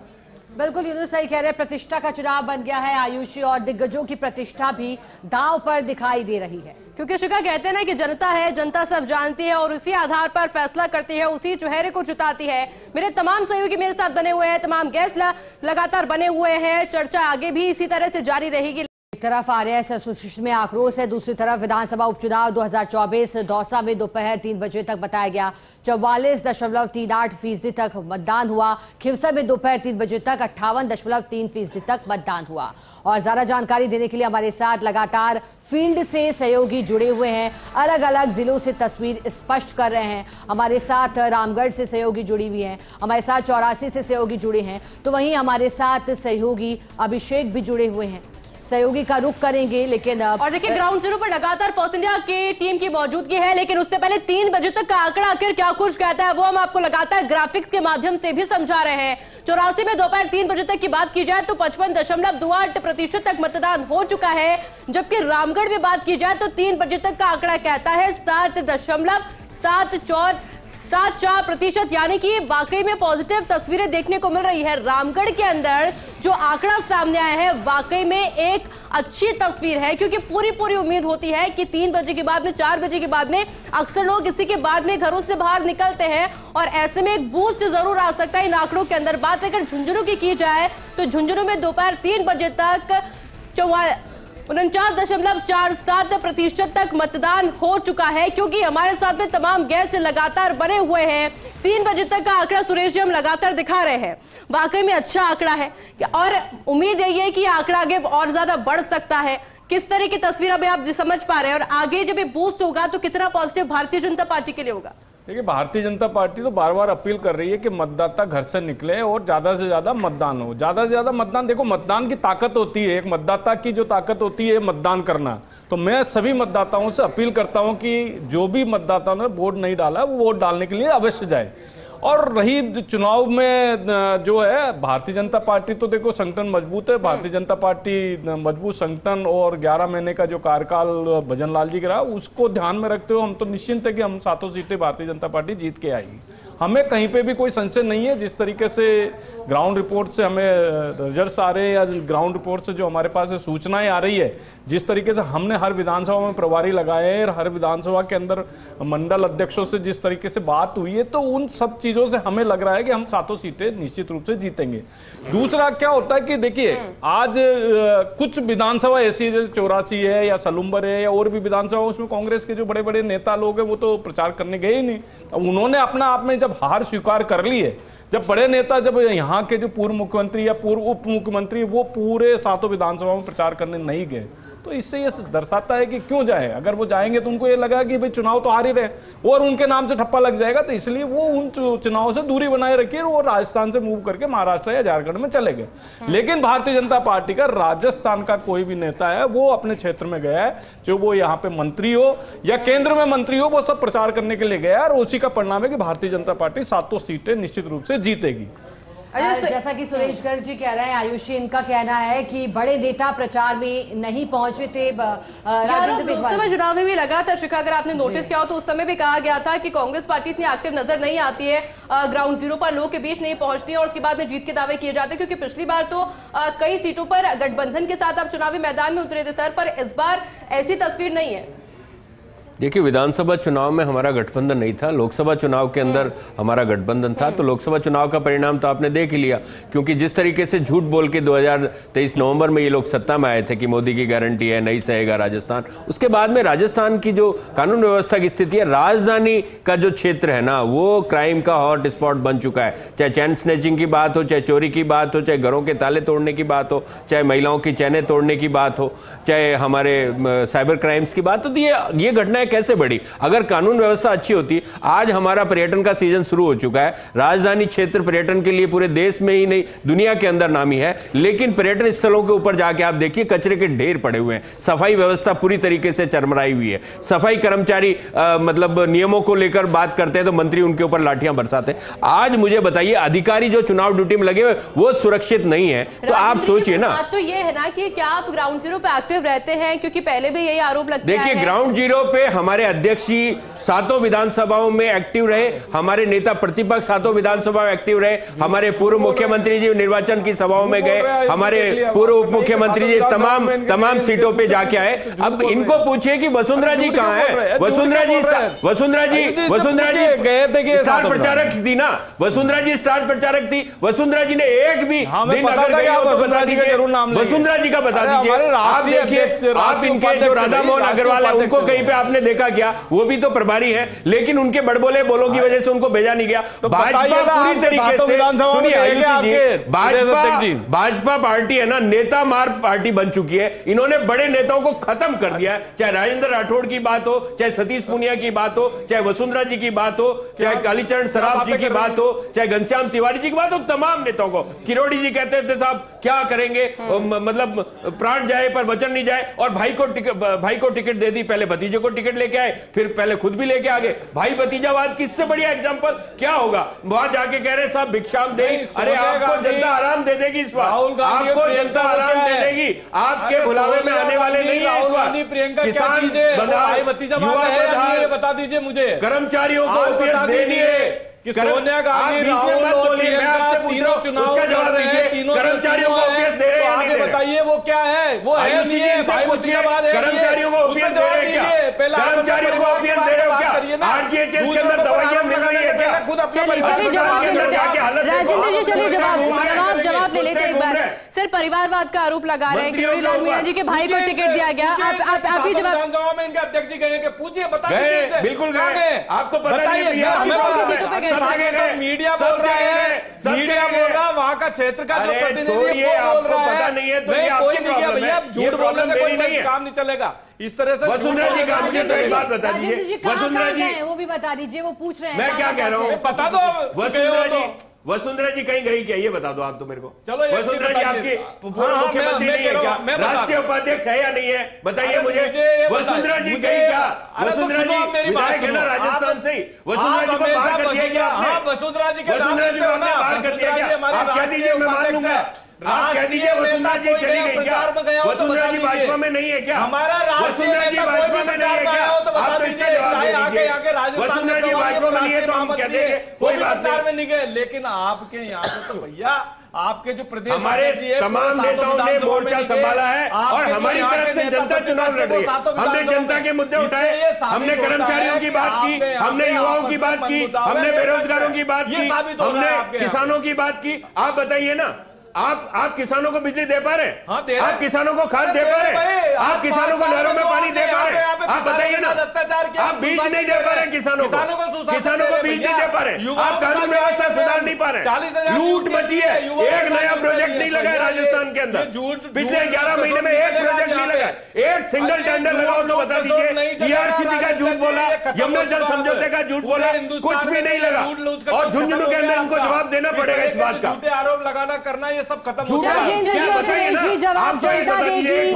बिल्कुल यूनुस सही कह रहे हैं, प्रतिष्ठा का चुनाव बन गया है। आयुषी और दिग्गजों की प्रतिष्ठा भी दांव पर दिखाई दे रही है, क्योंकि शिखा कहते हैं ना कि जनता है, जनता सब जानती है और उसी आधार पर फैसला करती है, उसी चेहरे को जिताती है। मेरे तमाम सहयोगी मेरे साथ बने हुए हैं, तमाम गेस्ट लगातार बने हुए हैं, चर्चा आगे भी इसी तरह से जारी रहेगी। एक तरफ आरएस एसोसिएशन में आक्रोश है, दूसरी तरफ विधानसभा उपचुनाव 2024 दौसा में दोपहर 3 बजे तक बताया गया 44.38% तक मतदान हुआ। खिवसर में दोपहर 3 बजे तक 58.3% तक मतदान हुआ। और ज्यादा जानकारी देने के लिए हमारे साथ लगातार फील्ड से सहयोगी जुड़े हुए हैं, अलग अलग जिलों से तस्वीर स्पष्ट कर रहे हैं। हमारे साथ रामगढ़ से सहयोगी जुड़ी हुई हैं, हमारे साथ 84 से सहयोगी जुड़े हैं, तो वहीं हमारे साथ सहयोगी अभिषेक भी जुड़े हुए हैं। सहयोगी का रुख करेंगे, लेकिन और देखिए ग्राउंड जीरो पर लगातार फॉर्स इंडिया की टीम की मौजूदगी है, लेकिन उससे पहले 3 बजे तक का आंकड़ा आखिर क्या कुछ कहता है वो हम आपको लगातार ग्राफिक्स के माध्यम से भी समझा रहे हैं। 84 में दोपहर 3 बजे तक की बात की जाए तो 55.28% तक मतदान हो चुका है, जबकि रामगढ़ में बात की जाए तो 3 बजे तक का आंकड़ा कहता है 7.74%, यानी कि वाकई में पॉजिटिव तस्वीरें देखने को मिल रही है। रामगढ़ के अंदर जो आंकड़ा सामने आया है वाकई में एक अच्छी तस्वीर है, क्योंकि पूरी उम्मीद होती है कि 3 बजे के बाद में, 4 बजे के बाद में अक्सर लोग इसी के बाद में घरों से बाहर निकलते हैं और ऐसे में एक बूस्ट जरूर आ सकता है इन आंकड़ों के अंदर। बात अगर झुंझुनू की जाए तो झुंझुनू में दोपहर 3 बजे तक 49.47% तक मतदान हो चुका है, क्योंकि हमारे साथ में तमाम गेस्ट लगातार बने हुए हैं। 3 बजे तक का आंकड़ा सुरेश जी हम लगातार दिखा रहे हैं, वाकई में अच्छा आंकड़ा है और उम्मीद यही है कि आंकड़ा आगे और ज्यादा बढ़ सकता है। किस तरह की तस्वीर अभी आप समझ पा रहे हैं और आगे जब ये बूस्ट होगा तो कितना पॉजिटिव भारतीय जनता पार्टी के लिए होगा? देखिए, भारतीय जनता पार्टी तो बार बार अपील कर रही है कि मतदाता घर से निकले और ज्यादा से ज्यादा मतदान हो, ज्यादा से ज्यादा मतदान। देखो, मतदान की ताकत होती है, एक मतदाता की जो ताकत होती है मतदान करना। तो मैं सभी मतदाताओं से अपील करता हूं कि जो भी मतदाताओं ने वोट नहीं डाला वो वोट डालने के लिए अवश्य जाए। और रही चुनाव में जो है भारतीय जनता पार्टी, तो देखो संगठन मजबूत है, भारतीय जनता पार्टी मजबूत संगठन और 11 महीने का जो कार्यकाल भजन लाल जी का रहा उसको ध्यान में रखते हुए हम तो निश्चिंत है कि हम 7 सीटें भारतीय जनता पार्टी जीत के आएगी। हमें कहीं पे भी कोई संशय नहीं है। जिस तरीके से ग्राउंड रिपोर्ट से हमें रिजल्ट्स आ रहे हैं या ग्राउंड रिपोर्ट से जो हमारे पास सूचनाएं आ रही है, जिस तरीके से हमने हर विधानसभा में प्रभारी लगाए हैं और हर विधानसभा के अंदर मंडल अध्यक्षों से जिस तरीके से बात हुई है, तो उन सब चीजों से हमें लग रहा है कि हम 7 सीटें निश्चित रूप से जीतेंगे। दूसरा क्या होता है कि देखिए, आज कुछ विधानसभा ऐसी है जैसे 84 है या सलूम्बर है या और भी विधानसभा, उसमें कांग्रेस के जो बड़े बड़े नेता लोग हैं वो तो प्रचार करने गए ही नहीं। उन्होंने अपना आप में जब हार स्वीकार कर ली है, जब बड़े नेता, जब यहाँ के जो पूर्व मुख्यमंत्री या पूर्व उप मुख्यमंत्री वो पूरे 7 विधानसभा में प्रचार करने नहीं गए, तो इससे ये दर्शाता है कि क्यों जाए। अगर वो जाएंगे तो उनको ये लगा कि भाई चुनाव तो हार ही रहे और उनके नाम से ठप्पा लग जाएगा, तो इसलिए वो उन चुनाव से दूरी बनाए रखिए और राजस्थान से मूव करके महाराष्ट्र या झारखंड में चले गए। लेकिन भारतीय जनता पार्टी का राजस्थान का कोई भी नेता है वो अपने क्षेत्र में गया है, जो वो यहाँ पे मंत्री हो या केंद्र में मंत्री हो, वो सब प्रचार करने के लिए गया और उसी का परिणाम है कि भारतीय जनता पार्टी 7 सीटें निश्चित रूप से जीतेगी। जैसा कि सुरेश गर्ग जी कह रहे हैं, आयुषी, इनका कहना है कि बड़े नेता प्रचार में नहीं पहुंचे थे। लोकसभा चुनाव में भी लगा था शिखा, अगर आपने नोटिस किया हो तो उस समय भी कहा गया था कि कांग्रेस पार्टी इतनी एक्टिव नजर नहीं आती है, ग्राउंड जीरो पर लोगों के बीच नहीं पहुंचती है और उसके बाद में जीत के दावे किए जाते हैं, क्योंकि पिछली बार तो कई सीटों पर गठबंधन के साथ आप चुनावी मैदान में उतरे थे सर, पर इस बार ऐसी तस्वीर नहीं है। देखिए, विधानसभा चुनाव में हमारा गठबंधन नहीं था, लोकसभा चुनाव के अंदर हमारा गठबंधन था। तो लोकसभा चुनाव का परिणाम तो आपने देख ही लिया, क्योंकि जिस तरीके से झूठ बोल के 2023 नवंबर में ये लोग सत्ता में आए थे कि मोदी की गारंटी है, नहीं सहेगा राजस्थान। उसके बाद में राजस्थान की जो कानून व्यवस्था की स्थिति है, राजधानी का जो क्षेत्र है ना, वो क्राइम का हॉट स्पॉट बन चुका है। चाहे चैन स्नैचिंग की बात हो, चाहे चोरी की बात हो, चाहे घरों के ताले तोड़ने की बात हो, चाहे महिलाओं की चैनें तोड़ने की बात हो, चाहे हमारे साइबर क्राइम्स की बात हो, तो ये घटनाएं कैसे बढ़ी? अगर कानून व्यवस्था अच्छी होती, आज हमारा पर्यटन का सीजन शुरू हो चुका है। राजधानी क्षेत्र पर्यटन के लिए पूरे देश में ही नहीं, दुनिया के अंदर नामी है, लेकिन पर्यटन स्थलों के ऊपर जाके आप देखिए कचरे के ढेर पड़े हुए हैं, सफाई व्यवस्था पूरी तरीके से चरमराई हुई है। सफाई कर्मचारी मतलब नियमों को लेकर बात करते हैं तो मंत्री उनके ऊपर लाठियां बरसाते हैं। आज मुझे बताइए, अधिकारी जो चुनाव ड्यूटी में लगे हुए वो सुरक्षित नहीं है, तो आप सोचिए ना। तो ये है ना कि क्या आप ग्राउंड जीरो पे एक्टिव रहते हैं, क्योंकि पहले भी यही आरोप लगता है। देखिए, ग्राउंड जीरो पे हमारे अध्यक्ष जी सातों विधानसभाओं में एक्टिव रहे, हमारे नेता प्रतिपक्ष सातों विधानसभा में एक्टिव रहे, हमारे पूर्व मुख्यमंत्री जी निर्वाचन की सभाओं में गए, हमारे पूर्व उप मुख्यमंत्री जी तमाम सीटों पे जाके आए। अब इनको पूछिए कि वसुंधरा जी कहाँ है? वसुंधरा जी गए थे, स्टार प्रचारक थी ना, वसुंधरा जी स्टार प्रचारक थी। वसुंधरा जी ने एक भी दिन अगर गई हो तो बता दीजिए, वसुंधरा जी का बता दीजिए। आप देखिए, आप इनके जो राधा मोहन अग्रवाल है, उनको कहीं पे आपने देखा क्या? वो भी तो प्रभारी है, लेकिन उनके बड़बोले बोलों की वजह से उनको भेजा नहीं गया। तो भाजपा पूरी तरीके से भाजपा पार्टी है ना, नेता मार पार्टी बन चुकी है। इन्होंने बड़े नेताओं को खत्म कर दिया है, चाहे राजेंद्र राठौड़ की बात हो, चाहे सतीश पूनिया की बात हो, चाहे वसुंधरा जी की बात हो, चाहे कालीचरण सराफ जी की बात हो, चाहे घनश्याम तिवारी जी की बात हो, तमाम नेताओं को। किरोड़ी जी कहते थे साहब क्या करेंगे, मतलब प्राण जाए पर वचन नहीं जाए, और भाई को टिकट दे दी, पहले भतीजे को टिकट लेके आए, फिर पहले खुद भी लेके आ गए। भाई भतीजावाद किससे बढ़िया एग्जांपल क्या होगा? वहां जाके कह रहे साहब भिक्षाम दे, अरे आपको जनता आराम दे देगी इस बार, आपको जनता आराम दे देगी, आपके बुलावे में आने वाले नहीं है इस बार। किसान बता दीजिए मुझे, कर्मचारियों को ओपीएस दे दिए कि सोनिया गांधी, राहुल और प्रियंका तीनों चुनाव लड़ रहे हैं, तीनों कर्मचारियों को ओपीएस दे रहे हैं। आगे बताइए वो क्या है? वो है नहीं है, भाई भतीजावाद है। कर्मचारियों को ओपीएस दे रहे हैं क्या? कर्मचारियों को ओपीएस दे रहे हो क्या? आरजीएचएस के अंदर दवाइयां मिल रही है क्या? खुद अपना राजेंद्र जी चलिए जवाब ले लेते एक बार। सर, परिवारवाद का आरोप लगा रहे हैं किरोड़ी लाल मीणा जी के भाई को टिकट दिया गया, आप ही जवाब। विधानसभा में इनके अध्यक्ष जी गए, पूछिए, बताइए। बिल्कुल गए, आपको पता नहीं है? मीडिया बोल रहा है, वहां का क्षेत्र का जो प्रतिनिधि बोल रहा है, पता नहीं है तो कोई नहीं किया भैया, झूठ बोलने से कोई काम नहीं चलेगा। इस तरह से वसुंधरा जी का मुझे तो बात बता दीजिए, वसुंधरा जी वो भी बता दीजिए, वो पूछ रहे हैं। मैं क्या कह रहा हूँ, बता दो। वसुंधरा जी कहीं गई क्या, ये बता दो आप तो मेरे को। चलो, वसुंधरा जी आपकी मुख्यमंत्री नहीं है क्या? राष्ट्रीय उपाध्यक्ष है या नहीं है? बताइए मुझे। वसुंधरा जी गई क्या? वसुंधरा जी विधायक है ना राजस्थान से ही, वसुंधरा जी को बाहर कर दिया क्या आपने? वसुंधरा जी को बाहर कर दिया क्या? आप कह दीजिए, मैं मान लूंगा। आप कह दीजिए वसुंधरा जी चली गई क्या? वसुंधरा जी भाजपा में नहीं है क्या? हमारा वसुंधरा जी भाजपा में नहीं है क्या? आप तो इसका जवाब दे दीजिए। वसुंधरा जी भाजपा में नहीं है तो हम कहते हैं कोई बात नहीं गए, लेकिन आपके यहाँ पे तो भैया आपके जो प्रदेश हमारे तमाम नेताओं ने मोर्चा संभाला है और हमारी तरफ से जनता चुनाव लड़ रही है। हमने जनता के मुद्दे उठाए, हमने कर्मचारियों की बात की, हमने युवाओं की बात की, हमने बेरोजगारों की बात की, हमने किसानों की बात की। आप बताइए ना, आप किसानों को बिजली दे पा रहे हैं? हाँ, आप किसानों को खाद दे पा रहे हैं? आप किसानों को नहरों में पानी दे पा रहे हैं? आप बताइए ना, आप बीज नहीं दे पा रहे हैं किसानों को बीज नहीं दे पा रहे हैं। आप कानून व्यवस्था सुधार नहीं पा रहे हैं। लूट मची है, एक नया प्रोजेक्ट नहीं लगा है राजस्थान के अंदर, पिछले 11 महीने में एक प्रोजेक्ट नहीं लगा, एक सिंगल टेंडर लगाओ तो बता दीजिए। ईआरसीपी का झूठ बोला, यमुना जल समझौते का झूठ बोला, कुछ भी नहीं लगा। और झुंझुनू के अंदर इनको जवाब देना पड़ेगा इस बात का। झूठे आरोप लगाना करना ये सब खत्म हो गया। राजेंद्र जी और सुरेश जी जवाब जनता देगी।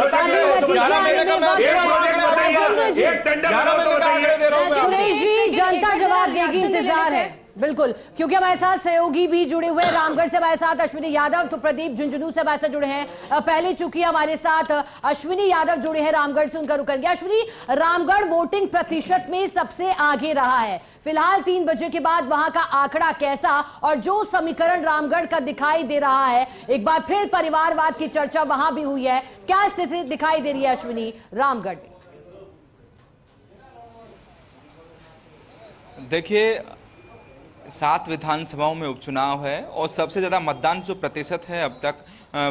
सुरेश जी, जनता जवाब देगी, इंतजार है। बिल्कुल, क्योंकि हमारे साथ सहयोगी भी जुड़े हुए हैं। रामगढ़ से हमारे साथ अश्विनी यादव, तो प्रदीप झुंझुनू से हमारे साथ जुड़े हैं। पहले चूंकि हमारे साथ अश्विनी यादव जुड़े हैं रामगढ़ से, उनका रुक कर गया। अश्विनी, रामगढ़ वोटिंग प्रतिशत में सबसे आगे रहा है फिलहाल 3 बजे के बाद, वहां का आंकड़ा कैसा, और जो समीकरण रामगढ़ का दिखाई दे रहा है, एक बार फिर परिवारवाद की चर्चा वहां भी हुई है, क्या स्थिति दिखाई दे रही है अश्विनी रामगढ़ में? देखिए, 7 विधानसभाओं में उपचुनाव है और सबसे ज़्यादा मतदान जो प्रतिशत है अब तक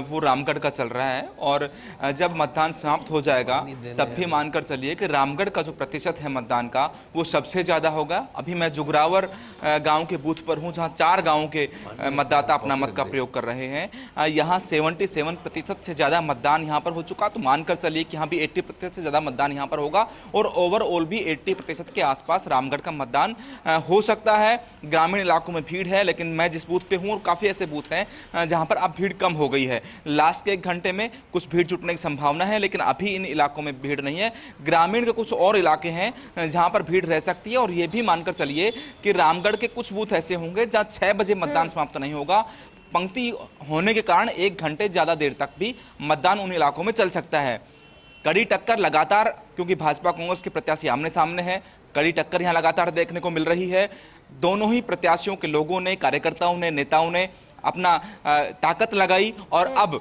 वो रामगढ़ का चल रहा है। और जब मतदान समाप्त हो जाएगा तब भी मानकर चलिए कि रामगढ़ का जो प्रतिशत है मतदान का वो सबसे ज़्यादा होगा। अभी मैं जुगरावर गांव के बूथ पर हूं, जहां 4 गांवों के मतदाता अपना मत का प्रयोग कर रहे हैं। यहां 77% से ज़्यादा मतदान यहां पर हो चुका, तो मानकर चलिए कि यहाँ भी 80% से ज़्यादा मतदान यहाँ पर होगा और ओवरऑल भी 80% के आसपास रामगढ़ का मतदान हो सकता है। ग्रामीण इलाकों में भीड़ है, लेकिन मैं जिस बूथ पे हूँ और काफ़ी ऐसे बूथ हैं जहाँ पर अब भीड़ कम हो गई है। लास्ट के 1 घंटे में कुछ भीड़ जुटने की संभावना है, लेकिन अभी इन इलाकों में भीड़ नहीं है। ग्रामीण के कुछ और इलाके हैं जहां पर भीड़ रह सकती है, और ये भी मानकर चलिए कि रामगढ़ के कुछ बूथ ऐसे होंगे जहां 6 बजे मतदान समाप्त नहीं होगा। पंक्ति होने के कारण 1 घंटे ज्यादा देर तक भी मतदान उन इलाकों में चल सकता है। कड़ी टक्कर लगातार, क्योंकि भाजपा कांग्रेस के प्रत्याशी आमने सामने है, कड़ी टक्कर यहां लगातार देखने को मिल रही है। दोनों ही प्रत्याशियों के लोगों ने, कार्यकर्ताओं ने, नेताओं ने अपना ताकत लगाई, और अब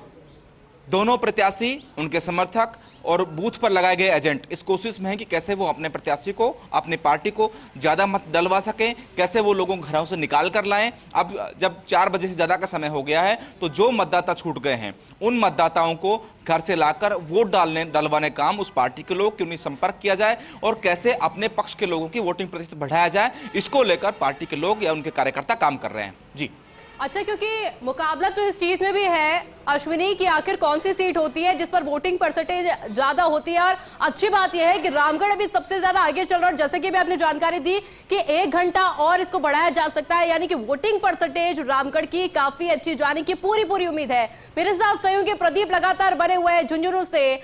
दोनों प्रत्याशी, उनके समर्थक और बूथ पर लगाए गए एजेंट इस कोशिश में हैं कि कैसे वो अपने प्रत्याशी को, अपनी पार्टी को ज़्यादा मत डलवा सकें, कैसे वो लोगों को घरों से निकाल कर लाएं। अब जब 4 बजे से ज़्यादा का समय हो गया है, तो जो मतदाता छूट गए हैं उन मतदाताओं को घर से लाकर वोट डलवाने काम उस पार्टी के लोग, क्यों नहीं संपर्क किया जाए, और कैसे अपने पक्ष के लोगों की वोटिंग प्रतिशत बढ़ाया जाए, इसको लेकर पार्टी के लोग या उनके कार्यकर्ता काम कर रहे हैं। जी अच्छा, क्योंकि मुकाबला तो इस चीज में भी है अश्विनी की आखिर कौन सी सीट होती है जिस पर वोटिंग परसेंटेज ज्यादा होती है। और अच्छी बात यह है कि रामगढ़ अभी सबसे ज्यादा आगे चल रहा है, और जैसे कि भी आपने जानकारी दी कि 1 घंटा और इसको बढ़ाया जा सकता है, यानी कि वोटिंग परसेंटेज रामगढ़ की काफी अच्छी जाने की पूरी उम्मीद है। मेरे साथ सहयोगी प्रदीप लगातार बने हुए हैं झुंझुनू से।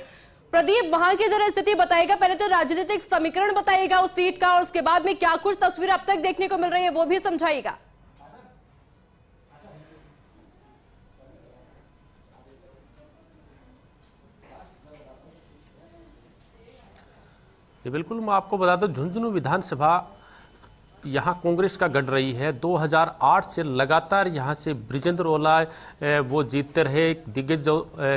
प्रदीप, वहां की जरा स्थिति बताएगा, पहले तो राजनीतिक समीकरण बताइएगा उस सीट का, और उसके बाद में क्या कुछ तस्वीर अब तक देखने को मिल रही है वो भी समझाइएगा। बिल्कुल, मैं आपको बता दूं, झुंझुनू विधानसभा यहाँ कांग्रेस का गढ़ रही है। 2008 से लगातार यहाँ से ब्रिजेंद्र ओला वो जीतते रहे। दिग्गज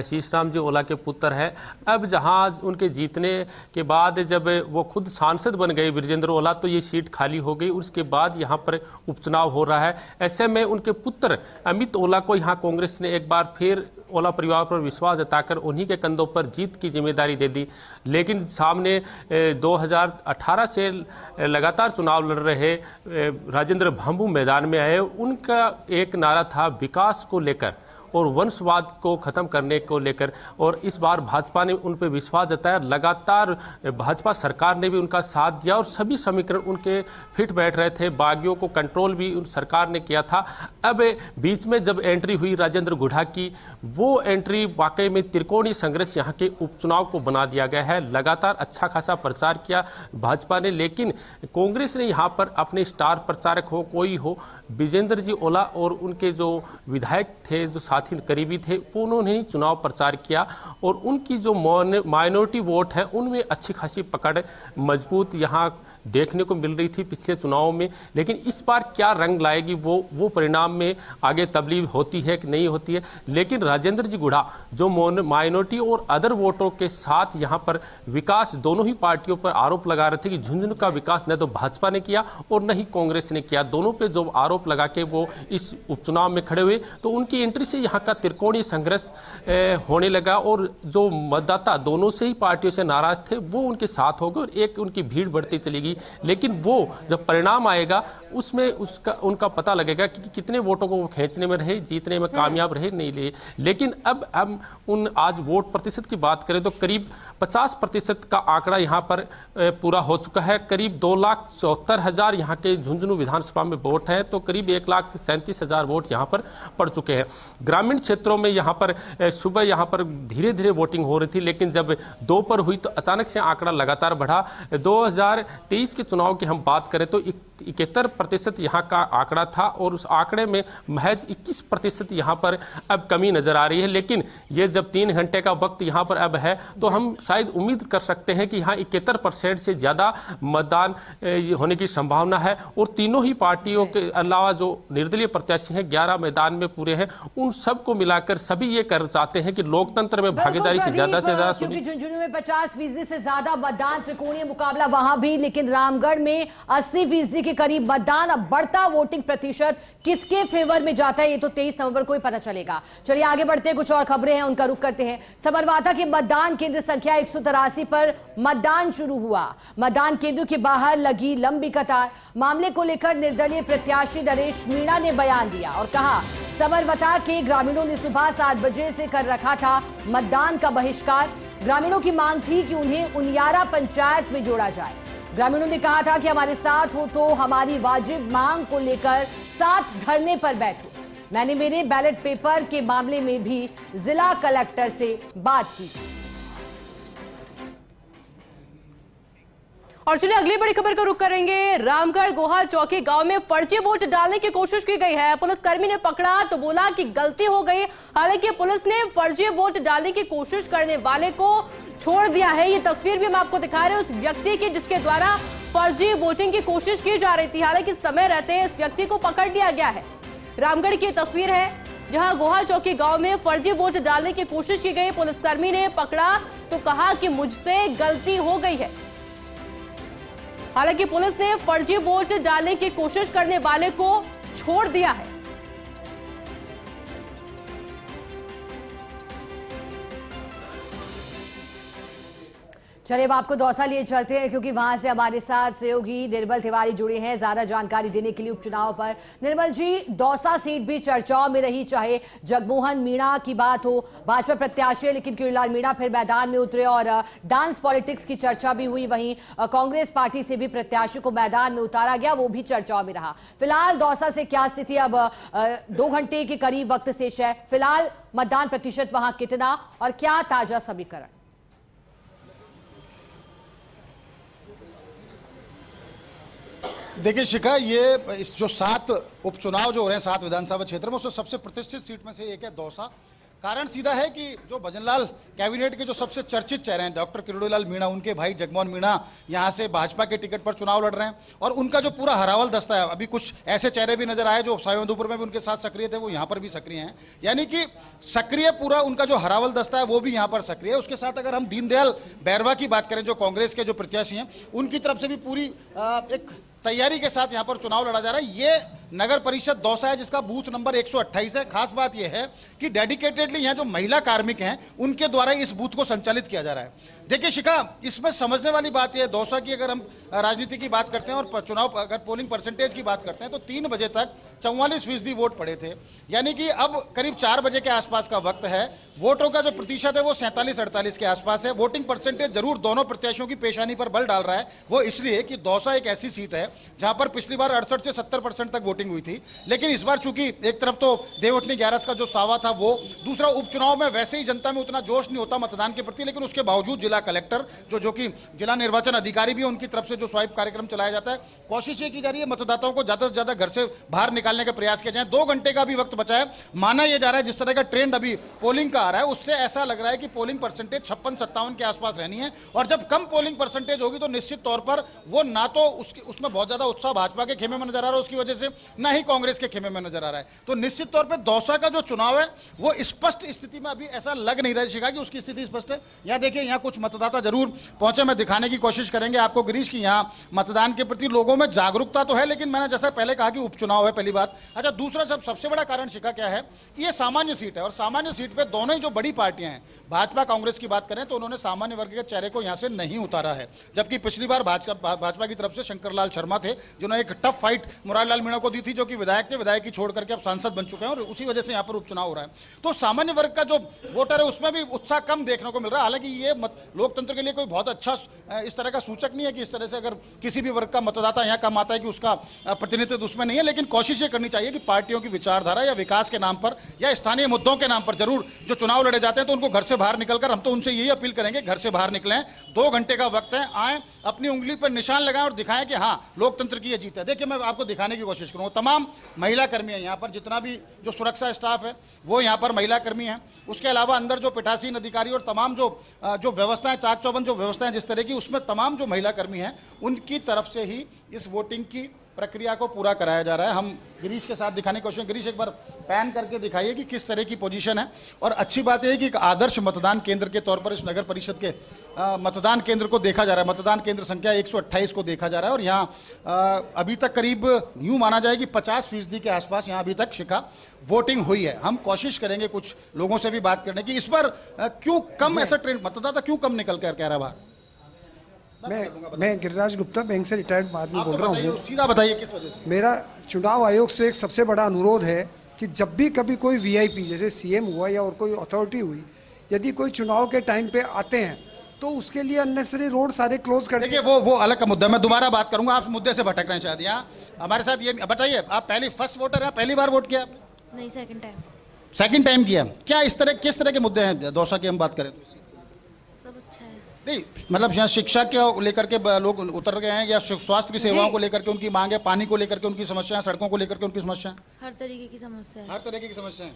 शीशराम जी ओला के पुत्र हैं। अब जहाँ उनके जीतने के बाद जब वो खुद सांसद बन गए ब्रिजेंद्र ओला, तो ये सीट खाली हो गई। उसके बाद यहाँ पर उपचुनाव हो रहा है। ऐसे में उनके पुत्र अमित ओला को यहाँ कांग्रेस ने एक बार फिर ओला परिवार पर विश्वास जताकर उन्हीं के कंधों पर जीत की जिम्मेदारी दे दी। लेकिन सामने 2018 से लगातार चुनाव लड़ रहे राजेंद्र भांबू मैदान में आए। उनका एक नारा था विकास को लेकर और वंशवाद को खत्म करने को लेकर, और इस बार भाजपा ने उन पर विश्वास जताया। लगातार भाजपा सरकार ने भी उनका साथ दिया और सभी समीकरण उनके फिट बैठ रहे थे। बागियों को कंट्रोल भी उन सरकार ने किया था। अब बीच में जब एंट्री हुई राजेंद्र गुढ़ा की, वो एंट्री वाकई में त्रिकोणीय संघर्ष यहाँ के उपचुनाव को बना दिया गया है। लगातार अच्छा खासा प्रचार किया भाजपा ने, लेकिन कांग्रेस ने यहाँ पर अपने स्टार प्रचारक हो कोई हो, विजेंद्र जी ओला और उनके जो विधायक थे, जो साथी करीबी थे, उन्होंने ही चुनाव प्रचार किया, और उनकी जो माइनॉरिटी वोट है उनमें अच्छी खासी पकड़ मजबूत यहाँ देखने को मिल रही थी पिछले चुनावों में। लेकिन इस बार क्या रंग लाएगी वो परिणाम में आगे तब्दील होती है कि नहीं होती है। लेकिन राजेंद्र जी गुढ़ा जो माइनॉरिटी और अदर वोटों के साथ यहाँ पर विकास, दोनों ही पार्टियों पर आरोप लगा रहे थे कि झुंझुनू का विकास न तो भाजपा ने किया और न ही कांग्रेस ने किया। दोनों पे जो आरोप लगा के वो इस उपचुनाव में खड़े हुए, तो उनकी एंट्री से यहाँ का त्रिकोणीय संघर्ष होने लगा, और जो मतदाता दोनों से ही पार्टियों से नाराज थे वो उनके साथ हो गए और एक उनकी भीड़ बढ़ती चली गई। लेकिन वो जब परिणाम आएगा उसमें उनका पता लगेगा कि कितने वोटों को वो खींचने में रहे, जीतने में कामयाब रहे नहीं ले। लेकिन अब हम आज वोट प्रतिशत की बात करें तो करीब 50% का आंकड़ा यहाँ पर पूरा हो चुका है। करीब 2,74,000 यहाँ के झुंझुनू विधानसभा में वोट हैं, तो करीब 1,37,000 वोट यहाँ पर पड़ चुके हैं। ग्रामीण क्षेत्रों में यहाँ पर सुबह यहाँ पर धीरे धीरे वोटिंग हो रही थी, लेकिन जब दोपहर हुई तो अचानक से आंकड़ा लगातार बढ़ा। 2023 के चुनाव की हम बात करें तो 71% यहाँ का आंकड़ा था और उस आंकड़े में महज 21% यहाँ पर अब कमी नजर आ रही है। लेकिन ये जब 3 घंटे का वक्त यहाँ पर अब है तो हम शायद उम्मीद कर सकते हैं कि यहाँ 71% से ज्यादा मतदान होने की संभावना है। और तीनों ही पार्टियों के अलावा जो निर्दलीय प्रत्याशी हैं 11 मैदान में पूरे हैं, उन सबको मिलाकर सभी ये कर चाहते हैं कि लोकतंत्र में भागीदारी से ज्यादा क्योंकि झुंझुनू में 50% से ज्यादा मतदान, त्रिकोणीय मुकाबला वहां भी, लेकिन रामगढ़ में 80% के करीब मतदान। अब बढ़ता वोटिंग प्रतिशत किसके फेवर में जाता है ये तो 23 नवंबर को ही पता चलेगा। चलिए आगे बढ़ते हैं, कुछ और खबरें हैं उनका रुख करते हैं। समरवाता के मतदान केंद्र संख्या 183 पर मतदान शुरू हुआ। मतदान केंद्र के बाहर लगी लंबी कतार। मामले को लेकर निर्दलीय प्रत्याशी नरेश मीणा ने बयान दिया और कहा समरवता के ग्रामीणों ने सुबह 7 बजे से कर रखा था मतदान का बहिष्कार। ग्रामीणों की मांग थी कि उन्हें उनियारा पंचायत में जोड़ा जाए। ग्रामीणों ने कहा था कि हमारे साथ हो तो हमारी वाजिब मांग को लेकर साथ धरने पर बैठो। मैंने मेरे बैलेट पेपर के मामले में भी जिला कलेक्टर से बात की। और चलिए अगली बड़ी खबर को रुख करेंगे। रामगढ़ गोहा चौकी गांव में फर्जी वोट डालने की कोशिश की गई है। पुलिसकर्मी ने पकड़ा तो बोला कि गलती हो गई। हालांकि पुलिस ने फर्जी वोट डालने की कोशिश करने वाले को छोड़ दिया है। ये तस्वीर भी हम आपको दिखा रहे हैं उस व्यक्ति की जिसके द्वारा फर्जी वोटिंग की कोशिश की जा रही थी। हालांकि समय रहते इस व्यक्ति को पकड़ लिया गया है। रामगढ़ की तस्वीर है जहां गोहा चौकी गांव में फर्जी वोट डालने की कोशिश की गई। पुलिसकर्मी ने पकड़ा तो कहा कि मुझसे गलती हो गई है। हालांकि पुलिस ने फर्जी वोट डालने की कोशिश करने वाले को छोड़ दिया है। चलिए अब आपको दौसा लिए चलते हैं क्योंकि वहां से हमारे साथ सहयोगी निर्मल तिवारी जुड़े हैं ज्यादा जानकारी देने के लिए उपचुनाव पर। निर्मल जी, दौसा सीट भी चर्चाओं में रही, चाहे जगमोहन मीणा की बात हो, भाजपा प्रत्याशी लेकिन किरोड़ीलाल मीणा फिर मैदान में उतरे और डांस पॉलिटिक्स की चर्चा भी हुई। वहीं कांग्रेस पार्टी से भी प्रत्याशी को मैदान में उतारा गया, वो भी चर्चाओं में रहा। फिलहाल दौसा से क्या स्थिति? अब 2 घंटे के करीब वक्त शेष है। फिलहाल मतदान प्रतिशत वहां कितना और क्या ताजा समीकरण? देखिए शिखा, ये इस जो 7 उपचुनाव जो हो रहे हैं 7 विधानसभा क्षेत्र में, उसमें सबसे प्रतिष्ठित सीट में से एक है दौसा। कारण सीधा है कि जो भजनलाल कैबिनेट के जो सबसे चर्चित चेहरे हैं डॉक्टर किरोड़ीलाल मीणा, उनके भाई जगमोहन मीणा यहाँ से भाजपा के टिकट पर चुनाव लड़ रहे हैं और उनका जो पूरा हरावल दस्ता है, अभी कुछ ऐसे चेहरे भी नजर आए जो सवाईमाधोपुर में भी उनके साथ सक्रिय थे, वो यहाँ पर भी सक्रिय हैं। यानी कि सक्रिय पूरा उनका जो हरावल दस्ता है वो भी यहाँ पर सक्रिय है। उसके साथ अगर हम दीनदयाल बैरवा की बात करें, जो कांग्रेस के जो प्रत्याशी हैं, उनकी तरफ से भी पूरी एक तैयारी के साथ यहां पर चुनाव लड़ा जा रहा है। ये नगर परिषद दौसा है जिसका बूथ नंबर 128 है। खास बात यह है कि डेडिकेटेडली यहां जो महिला कार्मिक हैं उनके द्वारा इस बूथ को संचालित किया जा रहा है। देखिए शिखा, इसमें समझने वाली बात यह है, दौसा की अगर हम राजनीति की बात करते हैं और चुनाव अगर पोलिंग परसेंटेज की बात करते हैं तो 3 बजे तक 44% वोट पड़े थे। यानी कि अब करीब 4 बजे के आसपास का वक्त है। वोटों का जो प्रतिशत है वो 47-48 के आसपास है। वोटिंग परसेंटेज जरूर दोनों प्रत्याशियों की पेशानी पर बल डाल रहा है। वो इसलिए कि दौसा एक ऐसी सीट है जहां पर पिछली बार 68 से 70% तक वोटिंग हुई थी, लेकिन इस बार चूंकि एक तरफ तो देवउठनी 11 का जो सावा था वो, दूसरा उपचुनाव में वैसे ही जनता में उतना जोश नहीं होता मतदान के प्रति, लेकिन उसके बावजूद जिला कलेक्टर जो कि जिला निर्वाचन अधिकारी भी, उनकी तरफ से जो स्वाइप कार्यक्रम चलाया जाता है, कोशिश ये की जा रही है मतदाताओं को ज्यादा से ज्यादा घर से बाहर निकालने का प्रयास किया जाए। 2 घंटे का भी वक्त बचा है। माना यह जा रहा है जिस तरह का ट्रेंड अभी पोलिंग का आ रहा है उससे ऐसा लग रहा है कि पोलिंग परसेंटेज 56-57 के आसपास रहनी है। और जब कम पोलिंग परसेंटेज होगी तो निश्चित तौर पर वो ना तो उसमें बहुत ज्यादा उत्साह भाजपा के खेमे में नजर आ रहा है उसकी वजह से, ना ही कांग्रेस के खेमे में नजर आ रहा है। तो निश्चित तौर पर दौसा का जो चुनाव है वो स्पष्ट स्थिति में अभी ऐसा लग नहीं रहा है कि उसकी स्थिति स्पष्ट है। यहाँ देखिए, यहाँ कुछ मतदाता जरूर पहुंचे, मैं दिखाने की कोशिश करेंगे आपको गिरीश की यहाँ मतदान के प्रति लोगों में जागरूकता तो है, लेकिन मैंने जैसा पहले कहा कि उपचुनाव है, पहली बात। अच्छा, दूसरा सबसे बड़ा कारण शिखा क्या है कि ये सामान्य सीट है और सामान्य सीट पे दोनों ही जो बड़ी पार्टियां हैं, भाजपा कांग्रेस की बात करें तो उन्होंने सामान्य वर्ग के चेहरे को यहां से नहीं उतारा है। जबकि पिछली बार भाजपा की तरफ से शंकरलाल शर्मा थे जिन्होंने एक टफ फाइट मुरारीलाल मीणा को दी थी, जो कि विधायक थे, विधायक की छोड़ करके अब सांसद बन चुके हैं और उसी वजह से यहां पर उपचुनाव हो रहा है। तो सामान्य वर्ग का जो वोटर है उसमें भी उत्साह कम देखने को मिल रहा है। हालांकि ये लोकतंत्र के लिए कोई बहुत अच्छा इस तरह का सूचक नहीं है कि इस तरह से अगर किसी भी वर्ग का मतदाता यहाँ कम आता है कि उसका प्रतिनिधित्व उसमें नहीं है, लेकिन कोशिश ये करनी चाहिए कि पार्टियों की विचारधारा या विकास के नाम पर या स्थानीय मुद्दों के नाम पर जरूर जो चुनाव लड़े जाते हैं तो उनको घर से बाहर निकलकर, हम तो उनसे यही अपील करेंगे घर से बाहर निकलें। 2 घंटे का वक्त है, आए, अपनी उंगली पर निशान लगाएं और दिखाएं कि हाँ लोकतंत्र की ये जीत है। देखिए मैं आपको दिखाने की कोशिश करूंगा, तमाम महिला कर्मी हैं यहाँ पर, जितना भी जो सुरक्षा स्टाफ है वो यहाँ पर महिला कर्मी हैं। उसके अलावा अंदर जो पीठासीन अधिकारी और तमाम जो व्यवस्थाएं, चाक चौबंद जो व्यवस्थाएं जिस तरह की, उसमें तमाम जो महिला कर्मी हैं उनकी तरफ से ही इस वोटिंग की प्रक्रिया को पूरा कराया जा रहा है। हम गिरीश के साथ दिखाने की कोशिश, गिरीश एक बार पैन करके दिखाइए कि किस तरह की पोजीशन है। और अच्छी बात यह है कि एक आदर्श मतदान केंद्र के तौर पर इस नगर परिषद के मतदान केंद्र को देखा जा रहा है। मतदान केंद्र संख्या 128 को देखा जा रहा है और यहाँ अभी तक करीब यूं माना जाए कि 50% के आसपास यहाँ अभी तक शिखा वोटिंग हुई है। हम कोशिश करेंगे कुछ लोगों से भी बात करने की, इस बार क्यों कम ऐसा ट्रेंड, मतदाता क्यों कम निकल कर कह रहा है बाहर? मैं गिरिराज गुप्ता, बैंक से रिटायर्ड आदमी बोल रहा हूँ। सीधा बताइए किस वजह से? मेरा चुनाव आयोग से एक सबसे बड़ा अनुरोध है कि जब भी कभी कोई वीआईपी जैसे सीएम हुआ या और कोई अथॉरिटी हुई, यदि कोई चुनाव के टाइम पे आते हैं तो उसके लिए अननेसेसरी रोड सारे क्लोज कर देखिए। वो अलग का मुद्दा, मैं दोबारा बात करूंगा, आप मुद्दे से भटक रहे हैं शायद। यहाँ हमारे साथ ये बताइए, आप फर्स्ट वोटर हैं, पहली बार वोट किया? नहीं, सेकंड टाइम किया। क्या किस तरह के मुद्दे हैं दौसा की हम बात करें? सब अच्छा है। नहीं मतलब यहाँ शिक्षा के लेकर के लोग उतर गए हैं, या स्वास्थ्य की सेवाओं को लेकर के उनकी मांग है, पानी को लेकर के उनकी समस्या है, सड़कों को लेकर के उनकी समस्या है, हर तरीके की समस्या है, हर तरीके की समस्या है,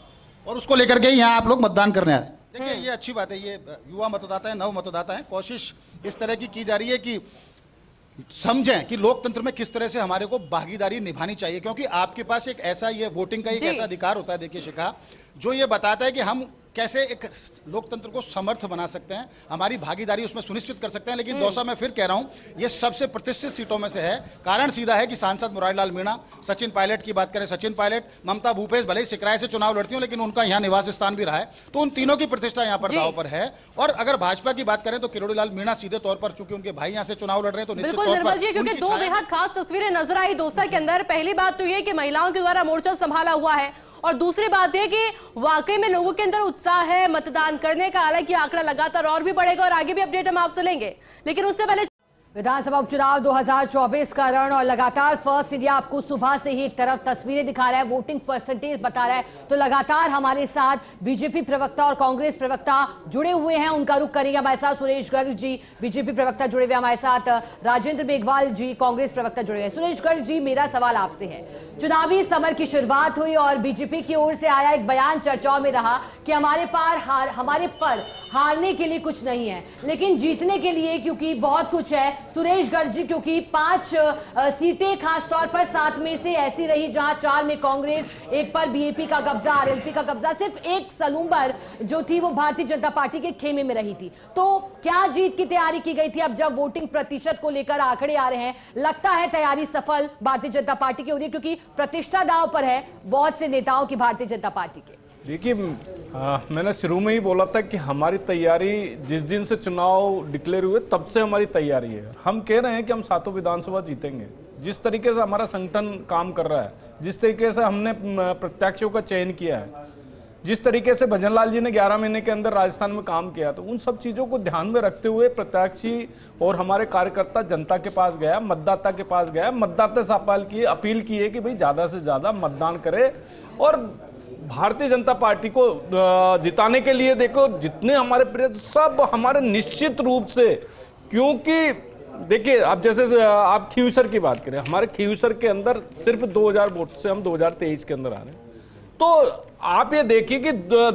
और उसको लेकर के यहाँ आप लोग मतदान करने आ रहे हैं। देखिए ये अच्छी बात है, ये युवा मतदाता है, नव मतदाता है। कोशिश इस तरह की जा रही है कि समझें कि लोकतंत्र में किस तरह से हमारे को भागीदारी निभानी चाहिए, क्योंकि आपके पास एक ऐसा, ये वोटिंग का एक ऐसा अधिकार होता है, देखिए शिखा, जो ये बताता है कि हम कैसे एक लोकतंत्र को समर्थ बना सकते हैं, हमारी भागीदारी उसमें सुनिश्चित कर सकते हैं। लेकिन दौसा में फिर कह रहा हूं, ये सबसे प्रतिष्ठित सीटों में से है। कारण सीधा है कि सांसद मुरारीलाल मीणा, सचिन पायलट की बात करें, सचिन पायलट, ममता भूपेश भले ही सिकराय से चुनाव लड़ती हूं, लेकिन उनका यहाँ निवास स्थान भी रहा है, तो उन तीनों की प्रतिष्ठा यहाँ पर दांव पर है। और अगर भाजपा की बात करें तो किरोड़ीलाल मीणा सीधे तौर पर, चूंकि उनके भाई यहाँ से चुनाव लड़ रहे हैं, तो निश्चित तौर पर क्योंकि दो बेहद खास तस्वीरें नजर आई दौसा के अंदर। पहली बात तो ये कि महिलाओं के द्वारा मोर्चा संभाला हुआ है, और दूसरी बात यह कि वाकई में लोगों के अंदर उत्साह है मतदान करने का। हालांकि आंकड़ा लगातार और भी बढ़ेगा और आगे भी अपडेट हम आपसे लेंगे, लेकिन उससे पहले विधानसभा उपचुनाव 2024 का रण और लगातार फर्स्ट इंडिया आपको सुबह से ही एक तरफ तस्वीरें दिखा रहा है, वोटिंग परसेंटेज बता रहा है, तो लगातार हमारे साथ बीजेपी प्रवक्ता और कांग्रेस प्रवक्ता जुड़े हुए हैं, उनका रुख करेंगे। हमारे साथ सुरेश गर्ग जी बीजेपी प्रवक्ता जुड़े हुए, हमारे साथ राजेंद्र मेघवाल जी कांग्रेस प्रवक्ता जुड़े हुए। सुरेश गर्ग जी, मेरा सवाल आपसे है, चुनावी समर की शुरुआत हुई और बीजेपी की ओर से आया एक बयान चर्चाओं में रहा कि हमारे पर हारने के लिए कुछ नहीं है, लेकिन जीतने के लिए क्योंकि बहुत कुछ है। सुरेश गर्ग जी, क्योंकि 5 सीटें खासतौर पर 7 में से ऐसी रही जहां 4 में कांग्रेस, एक पर बीएपी का कब्जा, आरएलपी का कब्जा, सिर्फ एक सलूम्बर जो थी वो भारतीय जनता पार्टी के खेमे में रही थी। तो क्या जीत की तैयारी की गई थी? अब जब वोटिंग प्रतिशत को लेकर आंकड़े आ रहे हैं, लगता है तैयारी सफल भारतीय जनता पार्टी की हो रही है, क्योंकि प्रतिष्ठा दांव पर है बहुत से नेताओं की भारतीय जनता पार्टी के। देखिए मैंने शुरू में ही बोला था कि हमारी तैयारी जिस दिन से चुनाव डिक्लेयर हुए तब से हमारी तैयारी है। हम कह रहे हैं कि हम 7 विधानसभा जीतेंगे। जिस तरीके से हमारा संगठन काम कर रहा है, जिस तरीके से हमने प्रत्याशियों का चयन किया है, जिस तरीके से भजनलाल जी ने 11 महीने के अंदर राजस्थान में काम किया, तो उन सब चीज़ों को ध्यान में रखते हुए प्रत्याशी और हमारे कार्यकर्ता जनता के पास गया, मतदाता के पास गया, मतदाता से अपील की है कि भाई ज़्यादा से ज़्यादा मतदान करे और भारतीय जनता पार्टी को जिताने के लिए देखो जितने हमारे प्रयत्न सब हमारे निश्चित रूप से, क्योंकि देखिए अब जैसे आप खींवसर की बात करें, हमारे खींवसर के अंदर सिर्फ 2000 वोट से हम 2023 के अंदर आ रहे हैं, तो आप ये देखिए कि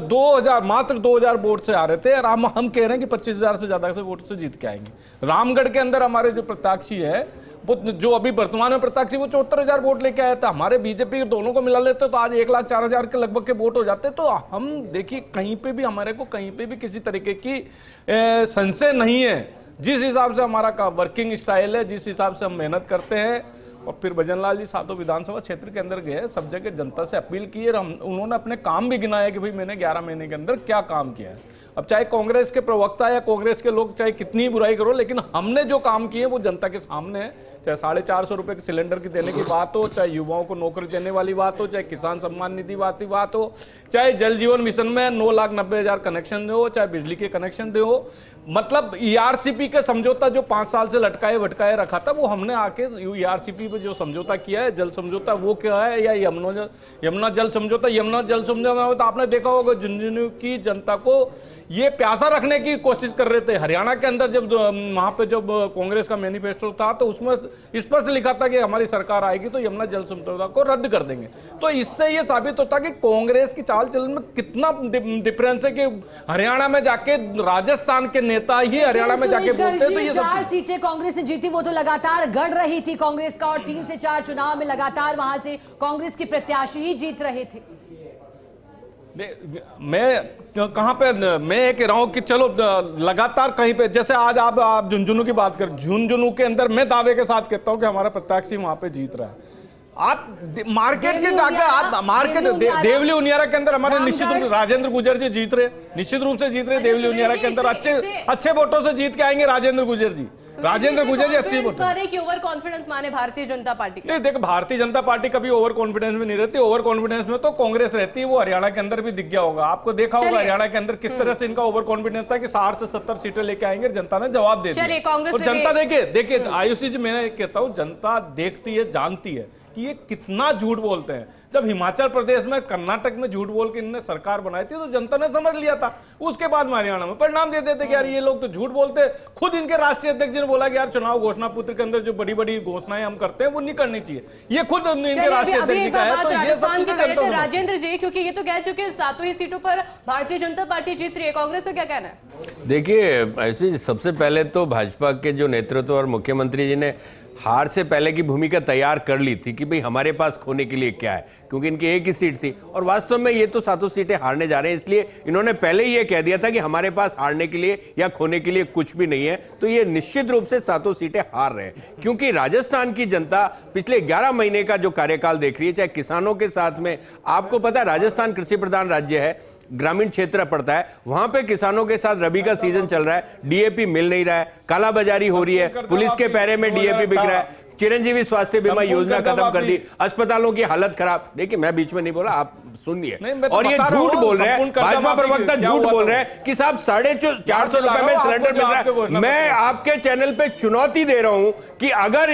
2000 मात्र 2000 वोट से आ रहे थे और हम कह रहे हैं कि 25,000 से ज्यादा से वोट से जीत के आएंगे। रामगढ़ के अंदर हमारे जो प्रत्याशी है वो जो अभी वर्तमान में प्रत्याशी वो 74,000 वोट लेके आया था। हमारे बीजेपी दोनों को मिला लेते तो आज 1,04,000 के लगभग के वोट हो जाते। तो हम देखिए कहीं पे भी हमारे को कहीं पे भी किसी तरीके की संशय नहीं है। जिस हिसाब से हमारा वर्किंग स्टाइल है, जिस हिसाब से हम मेहनत करते हैं, और फिर भजनलाल जी 7 विधानसभा क्षेत्र के अंदर गए, सब जगह जनता से अपील की है, उन्होंने अपने काम भी गिनाया कि भाई मैंने 11 महीने के अंदर क्या काम किया है। अब चाहे कांग्रेस के प्रवक्ता या कांग्रेस के लोग चाहे कितनी बुराई करो, लेकिन हमने जो काम किए वो जनता के सामने है। चाहे 450 रुपए के सिलेंडर की देने की बात हो, चाहे युवाओं को नौकरी देने वाली बात हो, चाहे किसान सम्मान निधि की बात हो, चाहे जल जीवन मिशन में 9,90,000 कनेक्शन दे हो, चाहे बिजली के कनेक्शन दे हो, मतलब ईआरसीपी के समझौता जो 5 साल से लटकाए भटकाए रखा था वो हमने आके ईआरसीपी पे जो समझौता किया है, जल समझौता, वो क्या है, या यमुना जल समझौता। यमुना जल समझौता तो आपने देखा होगा झुंझुनू की जनता को ये प्यासा रखने की कोशिश कर रहे थे। हरियाणा के अंदर जब वहां पे जब कांग्रेस का मैनिफेस्टो था तो उसमें स्पष्ट लिखा था कि हमारी सरकार आएगी तो यमुना जल समझौता को रद्द कर देंगे। तो इससे ये साबित होता कि कांग्रेस की चाल चलन में कितना डिफरेंस है कि हरियाणा में जाके राजस्थान के नेता ही हरियाणा में जाके बोलते हैं। तो ये 4 सीटें कांग्रेस ने जीती, वो तो लगातार गढ़ रही थी कांग्रेस का, और 3 से 4 चुनाव में लगातार वहां से कांग्रेस के प्रत्याशी ही जीत रहे थे। मैं कहां पे मैं ये कह रहा हूं कि चलो लगातार कहीं पे, जैसे आज आप झुंझुनू की बात कर, झुंझुनू के अंदर मैं दावे के साथ कहता हूं कि हमारा प्रत्याशी वहां पे जीत रहा है। आप मार्केट के जाकर आप मार्केट देवली उनियारा के अंदर हमारे निश्चित रूप से राजेंद्र गुर्जर जी जीत रहे, निश्चित रूप से जीत रहे। देवली उनियारा के अंदर अच्छे वोटों से जीत के आएंगे राजेंद्र गुर्जर जी। राजेंद्र गुर्जर जी अच्छी वोट कि ओवर कॉन्फिडेंस माने भारतीय जनता पार्टी। नहीं, देखो भारतीय जनता पार्टी कभी ओवर कॉन्फिडेंस में नहीं रहती। ओवर कॉन्फिडेंस में तो कांग्रेस रहती है। वो हरियाणा के अंदर भी दिख गया होगा आपको, देखा होगा हरियाणा के अंदर किस तरह से इनका ओवर कॉन्फिडेंस था कि 60 से 70 सीटें लेके आएंगे। जनता ने जवाब दे दिया। और जनता देखिए आयुषी जी, मैं कहता हूँ जनता देखती है, जानती है कि ये कितना झूठ बोलते हैं। जब हिमाचल प्रदेश में, कर्नाटक में झूठ बोल के इन्होंने सरकार बनाई थी तो जनता ने समझ लिया था। उसके बाद में हरियाणा में परिणाम दे देते कि यार ये लोग तो झूठ बोलते। खुद इनके राष्ट्रीय अध्यक्ष ने बोला कि यार चुनाव घोषणा पत्र के अंदर जो बड़ी बड़ी घोषणाएं हम करते हैं वो नहीं करनी चाहिए। ये खुद इनके राष्ट्रीय अध्यक्ष जी का है। तो ये सब चीजें राजेंद्र जी, क्योंकि ये तो कह चुके हैं 7 ही सीटों पर भारतीय जनता पार्टी जीत रही है, कांग्रेस का क्या कहना है? देखिए ऐसे सबसे पहले तो भाजपा के जो नेतृत्व और मुख्यमंत्री जी ने हार से पहले की भूमिका तैयार कर ली थी कि भाई हमारे पास खोने के लिए क्या है, क्योंकि इनकी एक ही सीट थी और वास्तव में ये तो 7 सीटें हारने जा रहे हैं। इसलिए इन्होंने पहले ही ये कह दिया था कि हमारे पास हारने के लिए या खोने के लिए कुछ भी नहीं है। तो ये निश्चित रूप से 7 सीटें हार रहे हैं, क्योंकि राजस्थान की जनता पिछले 11 महीने का जो कार्यकाल देख रही है, चाहे किसानों के साथ में, आपको पता है राजस्थान कृषि प्रधान राज्य है, ग्रामीण क्षेत्र पड़ता है, वहां पे किसानों के साथ रबी का सीजन चल रहा है, डीएपी मिल नहीं रहा है, कालाबाजारी हो रही है, पुलिस के पैरे में डीएपी बिक रहा है, चिरंजीवी स्वास्थ्य बीमा योजना खत्म कर दी, अस्पतालों की हालत खराब। देखिए मैं बीच में नहीं बोला, आप सुनिए। और ये झूठ बोल रहे हैं, भाजपा प्रवक्ता झूठ बोल रहे हैं कि साहब 450 रुपए में सिलेंडर मिल रहा है। मैं आपके चैनल पे चुनौती दे रहा हूं कि अगर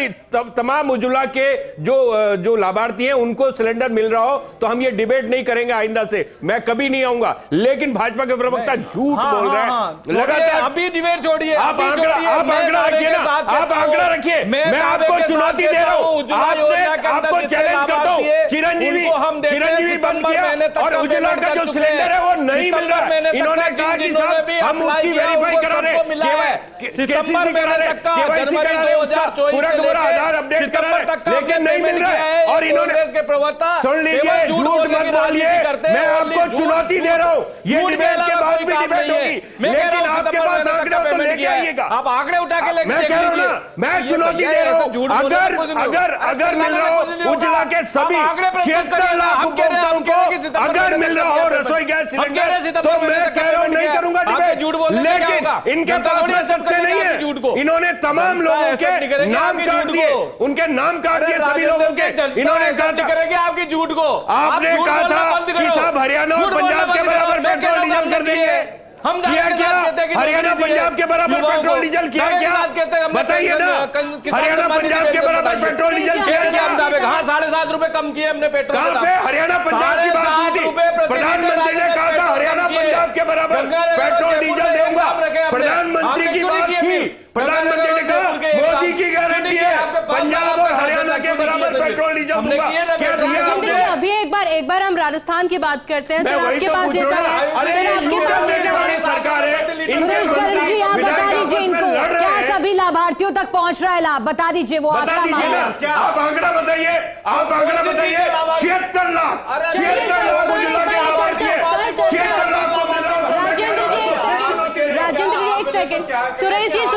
तमाम उज्ज्वला के जो लाभार्थी हैं उनको सिलेंडर मिल रहा हो तो हम ये डिबेट नहीं करेंगे आइंदा से, मैं कभी नहीं आऊंगा। लेकिन भाजपा के प्रवक्ता झूठ बोल रहे हैं लगातार। अभी डिबेट छोड़िए, आप आंकड़ा रखिए ना, आप आंकड़ा रखिए। मैं आपको चुनौती दे रहा हूं, आपको चैलेंज करता हूं। चिरंजीवी बंद किया और उज्ज्वला का जो सिलेंडर है वो नहीं मिल रहा है। इन्होंने कहा कि साहब हम उसकी वेरीफाई करा रहे हैं, सितंबर महीने तक का, जनवरी 2024 पूरा पूरा आधार अपडेट करा रहे हैं, लेकिन नहीं मिल रहा है। और इन्होंने के प्रवक्ता सुन लीजिए, झूठ मत बोलिए, मैं आपको चुनौती दे रहा हूं। ये डिबेट के बाद भी डिबेट होगी, लेकिन आपके पास आंकड़े तो लेके आइएगा। आप आंकड़े उठा के लेके, मैं कह रहा हूं ना, मैं चुनौती दे रहा हूं। अगर मिल रहा हो उज्ज्वला के सभी 76 लाख उपभोक्ताओं को अगर मिल रहा हो रसोई गैस सिलेंडर, तो मैं कह रहा हूं नहीं करूंगा डिबेट। लेकिन इनके पास सत्य नहीं है। इन्होंने तमाम लोगों के नाम काट दिए, उनके नाम काट दिए सभी लोगों के। इन्होंने करेंगे आपकी झूठ को। आपने कहा था कि साहब हरियाणा और पंजाब के बराबर पेट्रोल डीजल कर देंगे। हम किया क्या? हरियाणा पंजाब के बराबर पेट्रोल डीजल किया क्या? बताइए ना, हरियाणा पंजाब के बराबर पेट्रोल डीजल किया क्या? हाँ 7.5 रुपए कम किए हमने पेट्रोल। कहां पे हरियाणा पंजाब की बात हुई थी? प्रधानमंत्री ने कहा था हरियाणा पंजाब के बराबर पेट्रोल डीजल देऊंगा। प्रधानमंत्री की बात की, प्रधानमंत्री ने कहा मोदी की गारंटी है पंजाब और हरियाणा के बराबर पेट्रोल डीजल दूंगा। क्या दिया आपने? अभी एक बार हम राजस्थान की बात करते हैं। सर आपके पास डेटा है, सरकार है। सुरेश गर्ग जी आप बता दीजिए इनको, क्या सभी लाभार्थियों तक पहुंच रहा है लाभ? बता दीजिए वो आंकड़ा मांगे। आप आंकड़ा बताइए, आप आंकड़ा बताइए। 76 लाख उज्ज्वला के लाभार्थी है। 76 लाख को मिल रहा है। राजेंद्र जी एक सेकंड, सुरेश जी एक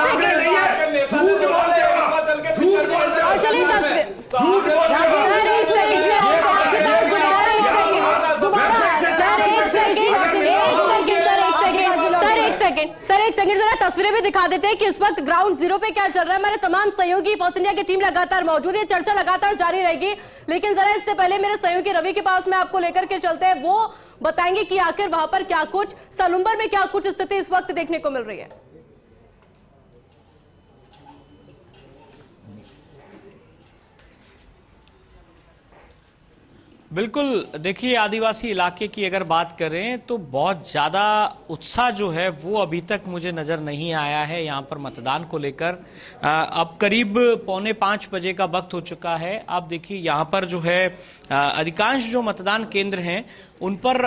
सेकंड, और चलिए राजेंद्र एक सेकंड जरा तस्वीरें भी दिखा देते हैं कि इस वक्त ग्राउंड जीरो पे क्या चल रहा है। हमारे तमाम सहयोगी फर्स्ट इंडिया की टीम लगातार मौजूद है, चर्चा लगातार जारी रहेगी। लेकिन जरा इससे पहले मेरे सहयोगी रवि के पास में आपको लेकर के चलते हैं, वो बताएंगे कि आखिर वहां पर क्या कुछ, सलुंबर में क्या कुछ स्थिति इस वक्त देखने को मिल रही है। बिल्कुल, देखिए आदिवासी इलाके की अगर बात करें तो बहुत ज़्यादा उत्साह जो है वो अभी तक मुझे नज़र नहीं आया है यहाँ पर मतदान को लेकर। अब करीब 4:45 बजे का वक्त हो चुका है। आप देखिए यहाँ पर जो है अधिकांश जो मतदान केंद्र हैं उन पर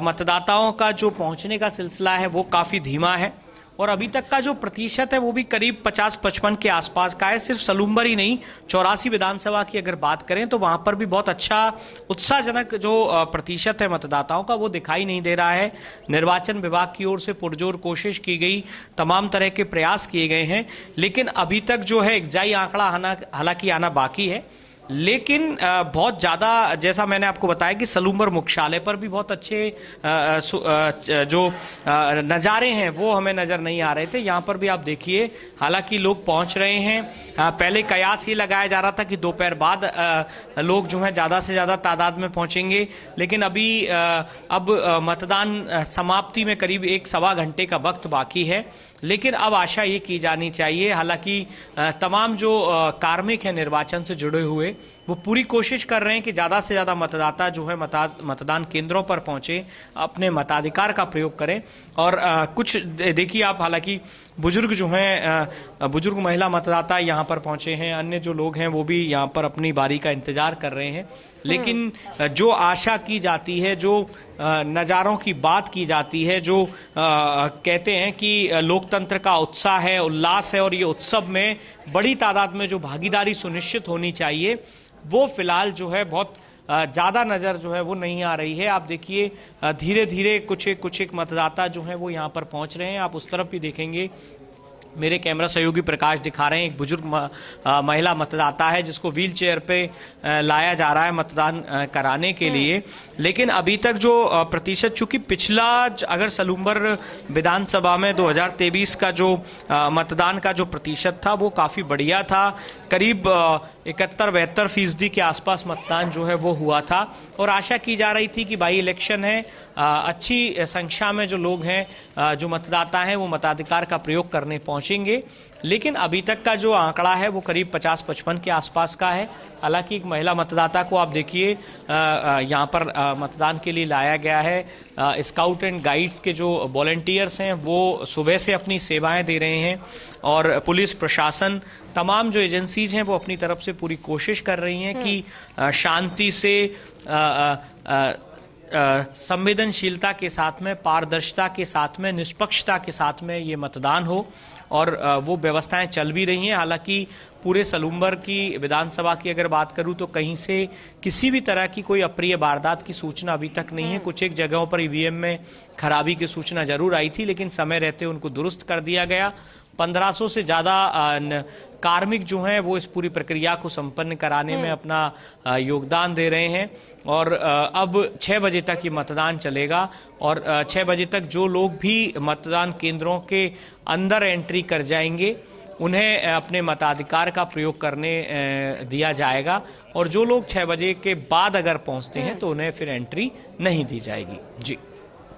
मतदाताओं का जो पहुँचने का सिलसिला है वो काफ़ी धीमा है और अभी तक का जो प्रतिशत है वो भी करीब 50-55 के आसपास का है। सिर्फ सलूम्बर ही नहीं, 84 विधानसभा की अगर बात करें तो वहां पर भी बहुत अच्छा उत्साहजनक जो प्रतिशत है मतदाताओं का वो दिखाई नहीं दे रहा है। निर्वाचन विभाग की ओर से पुरजोर कोशिश की गई, तमाम तरह के प्रयास किए गए हैं, लेकिन अभी तक जो है एग्जैक्ट आंकड़ा हालांकि आना बाकी है। लेकिन बहुत ज़्यादा, जैसा मैंने आपको बताया कि सलूम्बर मुख्यालय पर भी बहुत अच्छे जो नज़ारे हैं वो हमें नज़र नहीं आ रहे थे। यहाँ पर भी आप देखिए, हालांकि लोग पहुँच रहे हैं। पहले कयास ये लगाया जा रहा था कि दोपहर बाद लोग जो हैं ज़्यादा से ज़्यादा तादाद में पहुँचेंगे, लेकिन अभी अब मतदान समाप्ति में करीब 1-1.25 घंटे का वक्त बाकी है। लेकिन अब आशा ये की जानी चाहिए, हालांकि तमाम जो कार्मिक हैं निर्वाचन से जुड़े हुए वो पूरी कोशिश कर रहे हैं कि ज़्यादा से ज़्यादा मतदाता जो है मतदान केंद्रों पर पहुंचे, अपने मताधिकार का प्रयोग करें। और कुछ देखिए आप, हालांकि बुजुर्ग जो हैं, बुजुर्ग महिला मतदाता यहाँ पर पहुंचे हैं, अन्य जो लोग हैं वो भी यहाँ पर अपनी बारी का इंतजार कर रहे हैं। लेकिन जो आशा की जाती है, जो नज़ारों की बात की जाती है, जो कहते हैं कि लोकतंत्र का उत्साह है, उल्लास है और ये उत्सव में बड़ी तादाद में जो भागीदारी सुनिश्चित होनी चाहिए, वो फिलहाल जो है बहुत ज़्यादा नज़र जो है वो नहीं आ रही है। आप देखिए धीरे धीरे कुछ एक मतदाता जो है वो यहाँ पर पहुँच रहे हैं। आप उस तरफ भी देखेंगे, मेरे कैमरा सहयोगी प्रकाश दिखा रहे हैं, एक बुजुर्ग महिला मतदाता है जिसको व्हील चेयर पे लाया जा रहा है मतदान कराने के लिए। लेकिन अभी तक जो प्रतिशत, चूंकि पिछला अगर सलूम्बर विधानसभा में 2023 का जो मतदान का जो प्रतिशत था वो काफ़ी बढ़िया था, करीब 71-72% के आसपास मतदान जो है वो हुआ था। और आशा की जा रही थी कि भाई इलेक्शन है, अच्छी संख्या में जो लोग हैं, जो मतदाता हैं वो मताधिकार का प्रयोग करने पहुंचेंगे। लेकिन अभी तक का जो आंकड़ा है वो करीब 50-55 के आसपास का है। हालांकि एक महिला मतदाता को आप देखिए यहाँ पर मतदान के लिए लाया गया है। स्काउट एंड गाइड्स के जो वॉलंटियर्स हैं वो सुबह से अपनी सेवाएं दे रहे हैं और पुलिस प्रशासन, तमाम जो एजेंसीज हैं वो अपनी तरफ से पूरी कोशिश कर रही हैं कि शांति से, संवेदनशीलता के साथ में, पारदर्शिता के साथ में, निष्पक्षता के साथ में ये मतदान हो और वो व्यवस्थाएं चल भी रही हैं। हालांकि पूरे सलूम्बर की विधानसभा की अगर बात करूं तो कहीं से किसी भी तरह की कोई अप्रिय वारदात की सूचना अभी तक नहीं है। कुछ एक जगहों पर ईवीएम में खराबी की सूचना जरूर आई थी, लेकिन समय रहते उनको दुरुस्त कर दिया गया। 1500 से ज़्यादा कार्मिक जो हैं वो इस पूरी प्रक्रिया को संपन्न कराने में अपना योगदान दे रहे हैं। और अब 6 बजे तक ये मतदान चलेगा और 6 बजे तक जो लोग भी मतदान केंद्रों के अंदर एंट्री कर जाएंगे उन्हें अपने मताधिकार का प्रयोग करने दिया जाएगा और जो लोग 6 बजे के बाद अगर पहुंचते हैं तो उन्हें फिर एंट्री नहीं दी जाएगी। जी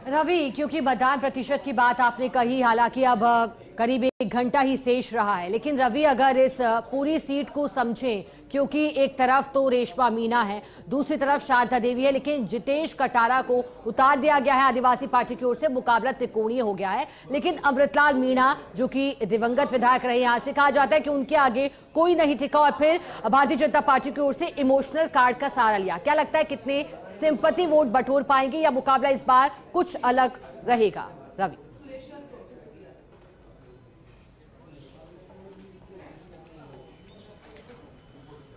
रवि, क्योंकि मतदान प्रतिशत की बात आपने कही, हालांकि अब करीब 1 घंटा ही शेष रहा है, लेकिन रवि अगर इस पूरी सीट को समझें, क्योंकि एक तरफ तो रेशमा मीणा है, दूसरी तरफ शांता देवी है, लेकिन जितेश कटारा को उतार दिया गया है आदिवासी पार्टी की ओर से, मुकाबला त्रिकोणीय हो गया है। लेकिन अमृतलाल मीणा जो कि दिवंगत विधायक रहे, यहाँ से कहा जाता है कि उनके आगे कोई नहीं टिका और फिर भारतीय जनता पार्टी की ओर से इमोशनल कार्ड का सहारा लिया। क्या लगता है कितने सिंपैथी वोट बटोर पाएंगे या मुकाबला इस बार कुछ अलग रहेगा? रवि,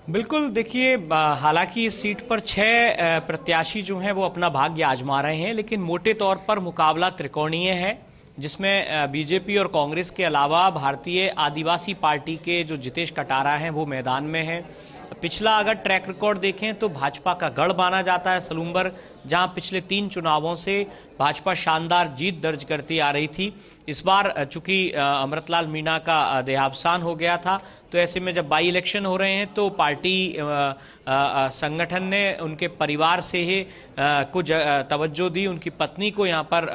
बिल्कुल, देखिए हालांकि इस सीट पर 6 प्रत्याशी जो हैं वो अपना भाग्य आजमा रहे हैं, लेकिन मोटे तौर पर मुकाबला त्रिकोणीय है, जिसमें बीजेपी और कांग्रेस के अलावा भारतीय आदिवासी पार्टी के जो जितेश कटारा हैं वो मैदान में हैं। पिछला अगर ट्रैक रिकॉर्ड देखें तो भाजपा का गढ़ माना जाता है सलूम्बर, जहां पिछले 3 चुनावों से भाजपा शानदार जीत दर्ज करती आ रही थी। इस बार चूंकि अमृतलाल मीणा का देहावसान हो गया था, तो ऐसे में जब बाई इलेक्शन हो रहे हैं तो पार्टी संगठन ने उनके परिवार से ही कुछ तवज्जो दी, उनकी पत्नी को यहाँ पर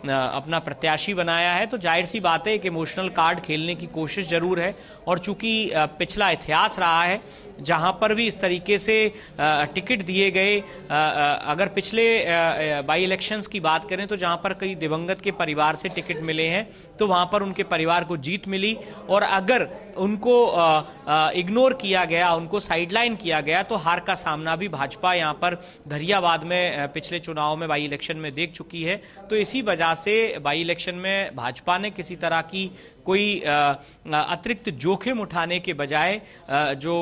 अपना प्रत्याशी बनाया है। तो जाहिर सी बात है, एक इमोशनल कार्ड खेलने की कोशिश जरूर है। और चूंकि पिछला इतिहास रहा है जहां पर भी इस तरीके से टिकट दिए गए, अगर पिछले बाई इलेक्शंस की बात करें तो जहां पर कई दिवंगत के परिवार से टिकट मिले हैं तो वहां पर उनके परिवार को जीत मिली, और अगर उनको इग्नोर किया गया, उनको साइडलाइन किया गया, तो हार का सामना भी भाजपा यहां पर धरियावाद में पिछले चुनाव में बाई इलेक्शन में देख चुकी है। तो इसी वजह से बाई इलेक्शन में भाजपा ने किसी तरह की कोई अतिरिक्त जोखिम उठाने के बजाय जो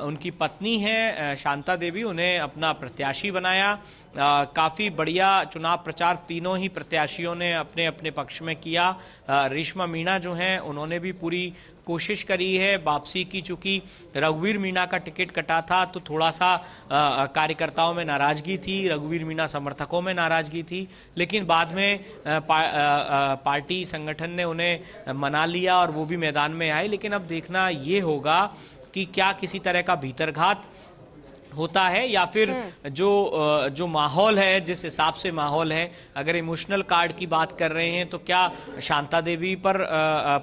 उनकी पत्नी है शांता देवी, उन्हें अपना प्रत्याशी बनाया। काफी बढ़िया चुनाव प्रचार तीनों ही प्रत्याशियों ने अपने अपने पक्ष में किया। रेशमा मीणा जो हैं उन्होंने भी पूरी कोशिश करी है वापसी की। चूंकि रघुवीर मीणा का टिकट कटा था तो थोड़ा सा कार्यकर्ताओं में नाराजगी थी, रघुवीर मीणा समर्थकों में नाराजगी थी, लेकिन बाद में पार्टी संगठन ने उन्हें मना लिया और वो भी मैदान में आए। लेकिन अब देखना ये होगा कि क्या किसी तरह का भीतरघात होता है या फिर जो माहौल है, जिस हिसाब से माहौल है, अगर इमोशनल कार्ड की बात कर रहे हैं तो क्या शांता देवी पर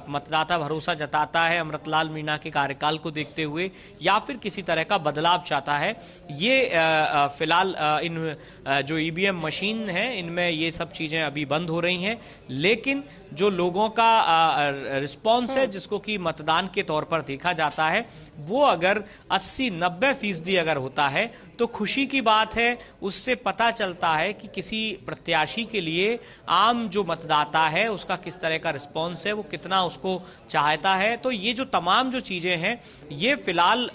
मतदाता भरोसा जताता है अमृतलाल मीणा के कार्यकाल को देखते हुए, या फिर किसी तरह का बदलाव चाहता है। ये फिलहाल इन जो ईवीएम मशीन है इनमें ये सब चीजें अभी बंद हो रही हैं, लेकिन जो लोगों का रिस्पॉन्स है जिसको कि मतदान के तौर पर देखा जाता है, वो अगर 80-90% अगर होता है तो खुशी की बात है। उससे पता चलता है कि किसी प्रत्याशी के लिए आम जो मतदाता है उसका किस तरह का रिस्पॉन्स है, वो कितना उसको चाहता है। तो ये जो तमाम जो चीजें हैं ये फिलहाल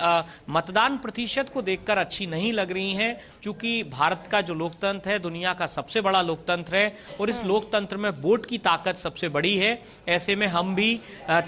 मतदान प्रतिशत को देखकर अच्छी नहीं लग रही हैं, क्योंकि भारत का जो लोकतंत्र है दुनिया का सबसे बड़ा लोकतंत्र है और इस लोकतंत्र में वोट की ताकत सबसे बड़ी है। ऐसे में हम भी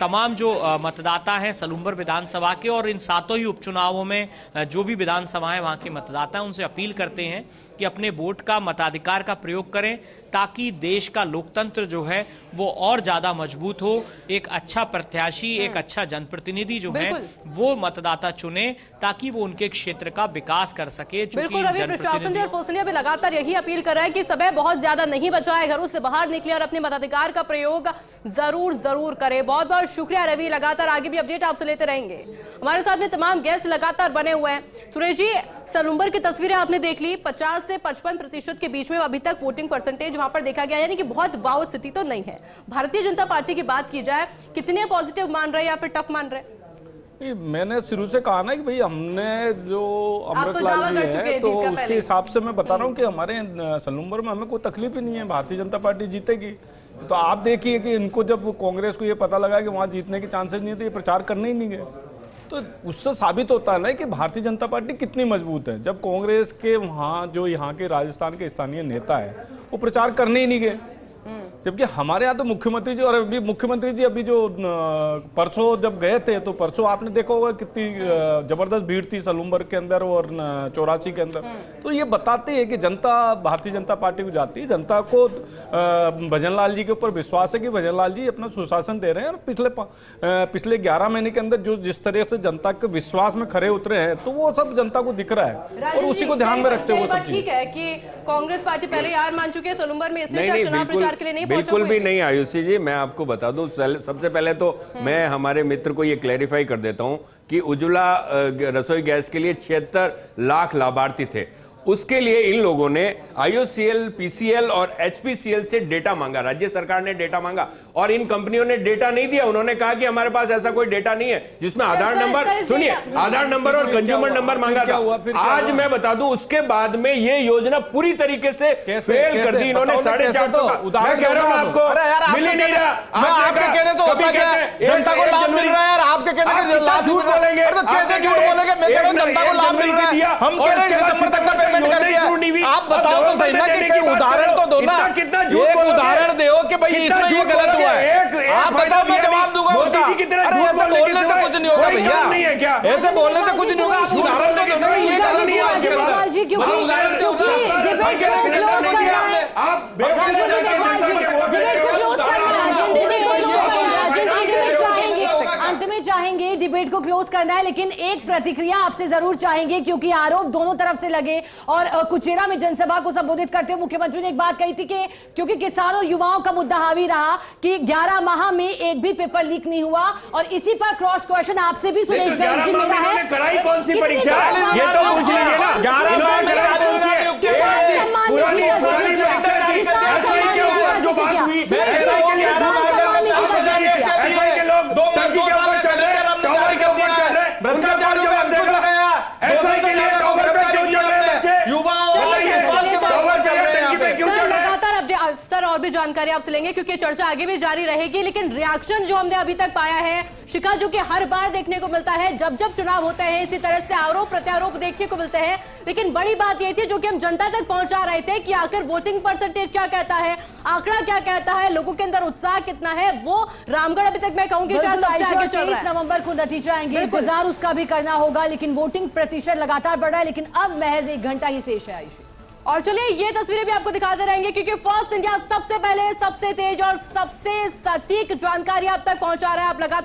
तमाम जो मतदाता हैं सलूम्बर विधानसभा के और इन 7 ही उपचुनावों में जो भी विधानसभा है वहां के मतदाता उनसे अपील करते हैं कि अपने वोट का मताधिकार का प्रयोग करें, ताकि देश का लोकतंत्र जो है वो और ज्यादा मजबूत हो। एक अच्छा प्रत्याशी, एक अच्छा जनप्रतिनिधि जो है वो मतदाता चुने, ताकि वो उनके क्षेत्र का विकास कर सके। बिल्कुल, अभी प्रशासन और फोसलिया भी लगातार यही अपील कर रहा है कि समय बहुत ज्यादा नहीं बचा है, घरों से बाहर निकले और अपने मताधिकार का प्रयोग जरूर करें। बहुत बहुत शुक्रिया रवि, लगातार आगे भी अपडेट आपसे लेते रहेंगे। हमारे साथ में तमाम गेस्ट लगातार बने हुए हैं। सुरेश जी, सलूम्बर की तस्वीरें आपने देख ली, 50 से 55% के बीच में अभी तक वोटिंग परसेंटेज वहां पर देखा गया, यानी कि बहुत वाव स्थिति तो नहीं है। भारतीय जनता पार्टी की बात की जाए, कितने पॉजिटिव मान रहे हैं या फिर टफ मान रहे हैं? मैंने शुरू से कहा ना कि भाई हमने जो अमृतलाल जी है तो उसके हिसाब से मैं बता रहा हूँ कि हमारे सलूम्बर में हमें कोई तकलीफ ही नहीं है, भारतीय जनता पार्टी जीतेगी। तो आप देखिए कि इनको जब कांग्रेस को ये पता लगा कि वहाँ जीतने के चांसेस नहीं थे, ये प्रचार करने ही नहीं गए। तो उससे साबित होता है ना कि भारतीय जनता पार्टी कितनी मजबूत है। जब कांग्रेस के वहाँ जो यहाँ के राजस्थान के स्थानीय नेता है वो प्रचार करने ही नहीं गए, जबकि हमारे यहाँ तो मुख्यमंत्री जी और अभी मुख्यमंत्री जी अभी जो परसों जब गए थे तो परसों आपने देखा होगा कितनी जबरदस्त भीड़ थी सलूम्बर के अंदर और 84 के अंदर। तो ये बताते हैं कि जनता भारतीय जनता पार्टी को जाती है, जनता को भजनलाल जी के ऊपर विश्वास है कि भजनलाल जी अपना सुशासन दे रहे हैं। और पिछले 11 महीने के अंदर जो जिस तरह से जनता के विश्वास में खरे उतरे हैं तो वो सब जनता को दिख रहा है और उसी को ध्यान में रखते हुए सब ठीक है कि कांग्रेस पार्टी पहले हार मान चुकी है सलूम्बर में, इसलिए चुनाव प्रचार के लिए नहीं बिल्कुल भी नहीं आयुषी जी, मैं आपको बता दूं सबसे पहले तो मैं हमारे मित्र को ये क्लैरिफाई कर देता हूं कि उज्ज्वला रसोई गैस के लिए 76 लाख लाभार्थी थे। उसके लिए इन लोगों ने IOCL, PCL और HPCL से डेटा मांगा, राज्य सरकार ने डेटा मांगा और इन कंपनियों ने डेटा नहीं दिया। उन्होंने कहा कि हमारे पास ऐसा कोई डेटा नहीं है जिसमें आधार नंबर, सुनिए, आधार नंबर और कंज्यूमर नंबर मांगा था। आज मैं बता दूं उसके बाद में ये योजना पूरी तरीके से फेल कर दी इन्होंने। 450 मैं कह रहा हूं आपको मिल ही नहीं रहा। आपके कहने से होता क्या है, जनता को लाभ मिल रहा है और आपके कहने से लाभ झूठ बोलेंगे, कैसे झूठ बोलेंगे? मैं कह रहा हूं जनता को लाभ मिल रहा है, हम कह रहे हैं सितंबर तक का कर दिया। आप बताओ तो सही ना कि उदाहरण तो दो ना, एक उदाहरण दो कि भाई इसमें ये गलत हुआ है। आप बताओ, मैं जवाब दूंगा उसका। अरे ऐसे बोलने से कुछ नहीं होगा भैया, ऐसे बोलने से कुछ नहीं होगा। उदाहरण तो दो ना, ये गलत हुआ है उसके अंदर, उदाहरण दो ना। को क्लोज करना है, लेकिन एक प्रतिक्रिया आपसे जरूर चाहेंगे क्योंकि आरोप दोनों तरफ से लगे। और कुचेरा में जनसभा को संबोधित करते हुए मुख्यमंत्री ने एक बात कही थी कि क्योंकि किसान और युवाओं का मुद्दा हावी रहा कि 11 माह में एक भी पेपर लीक नहीं हुआ, और इसी पर क्रॉस क्वेश्चन आपसे भी सुरेश गर्ग जी मेरा है, कराई कौन सी परीक्षा ये तो पूछ लीजिए ना। 11 साल में जो बात हुई ऐसा के लोग दो टंकी के ऊपर चल रहे हैं, टॉवर के ऊपर चल रहे हैं, भ्रष्टाचार जवाब देगा। ऐसा के लिए टॉवर पे क्यों चल रहे हैं बच्चे, युवाओं टॉवर चल रहे हैं पे क्यों चल रहे हैं? सर और भी जानकारी आपसे लेंगे क्योंकि चर्चा आगे भी जारी रहेगी, लेकिन रिएक्शन जो हमने अभी तक पाया है शिखा, जो कि हर बार देखने को मिलता है जब जब चुनाव होते हैं, इसी तरह से आरोप प्रत्यारोप देखने को मिलते हैं। लेकिन बड़ी बात यह थी जो कि हम जनता तक पहुंचा रहे थे कि आखिर वोटिंग परसेंटेज क्या कहता है, आंकड़ा क्या कहता है, लोगों के अंदर उत्साह कितना है, वो रामगढ़ अभी तक मैं कहूंगी 23 नवंबर को नतीजा आएंगे, इंतजार उसका भी करना होगा। लेकिन वोटिंग प्रतिशत लगातार बढ़ रहा है, लेकिन अब महज 1 घंटा ही शेष है। आयुषी, और चलिए ये तस्वीरें भी आपको दिखाते रहेंगे क्योंकि फर्स्ट इंडिया सबसे पहले, सबसे तेज और सबसे सटीक जानकारी आप तक पहुंचा रहा है। आप लगातार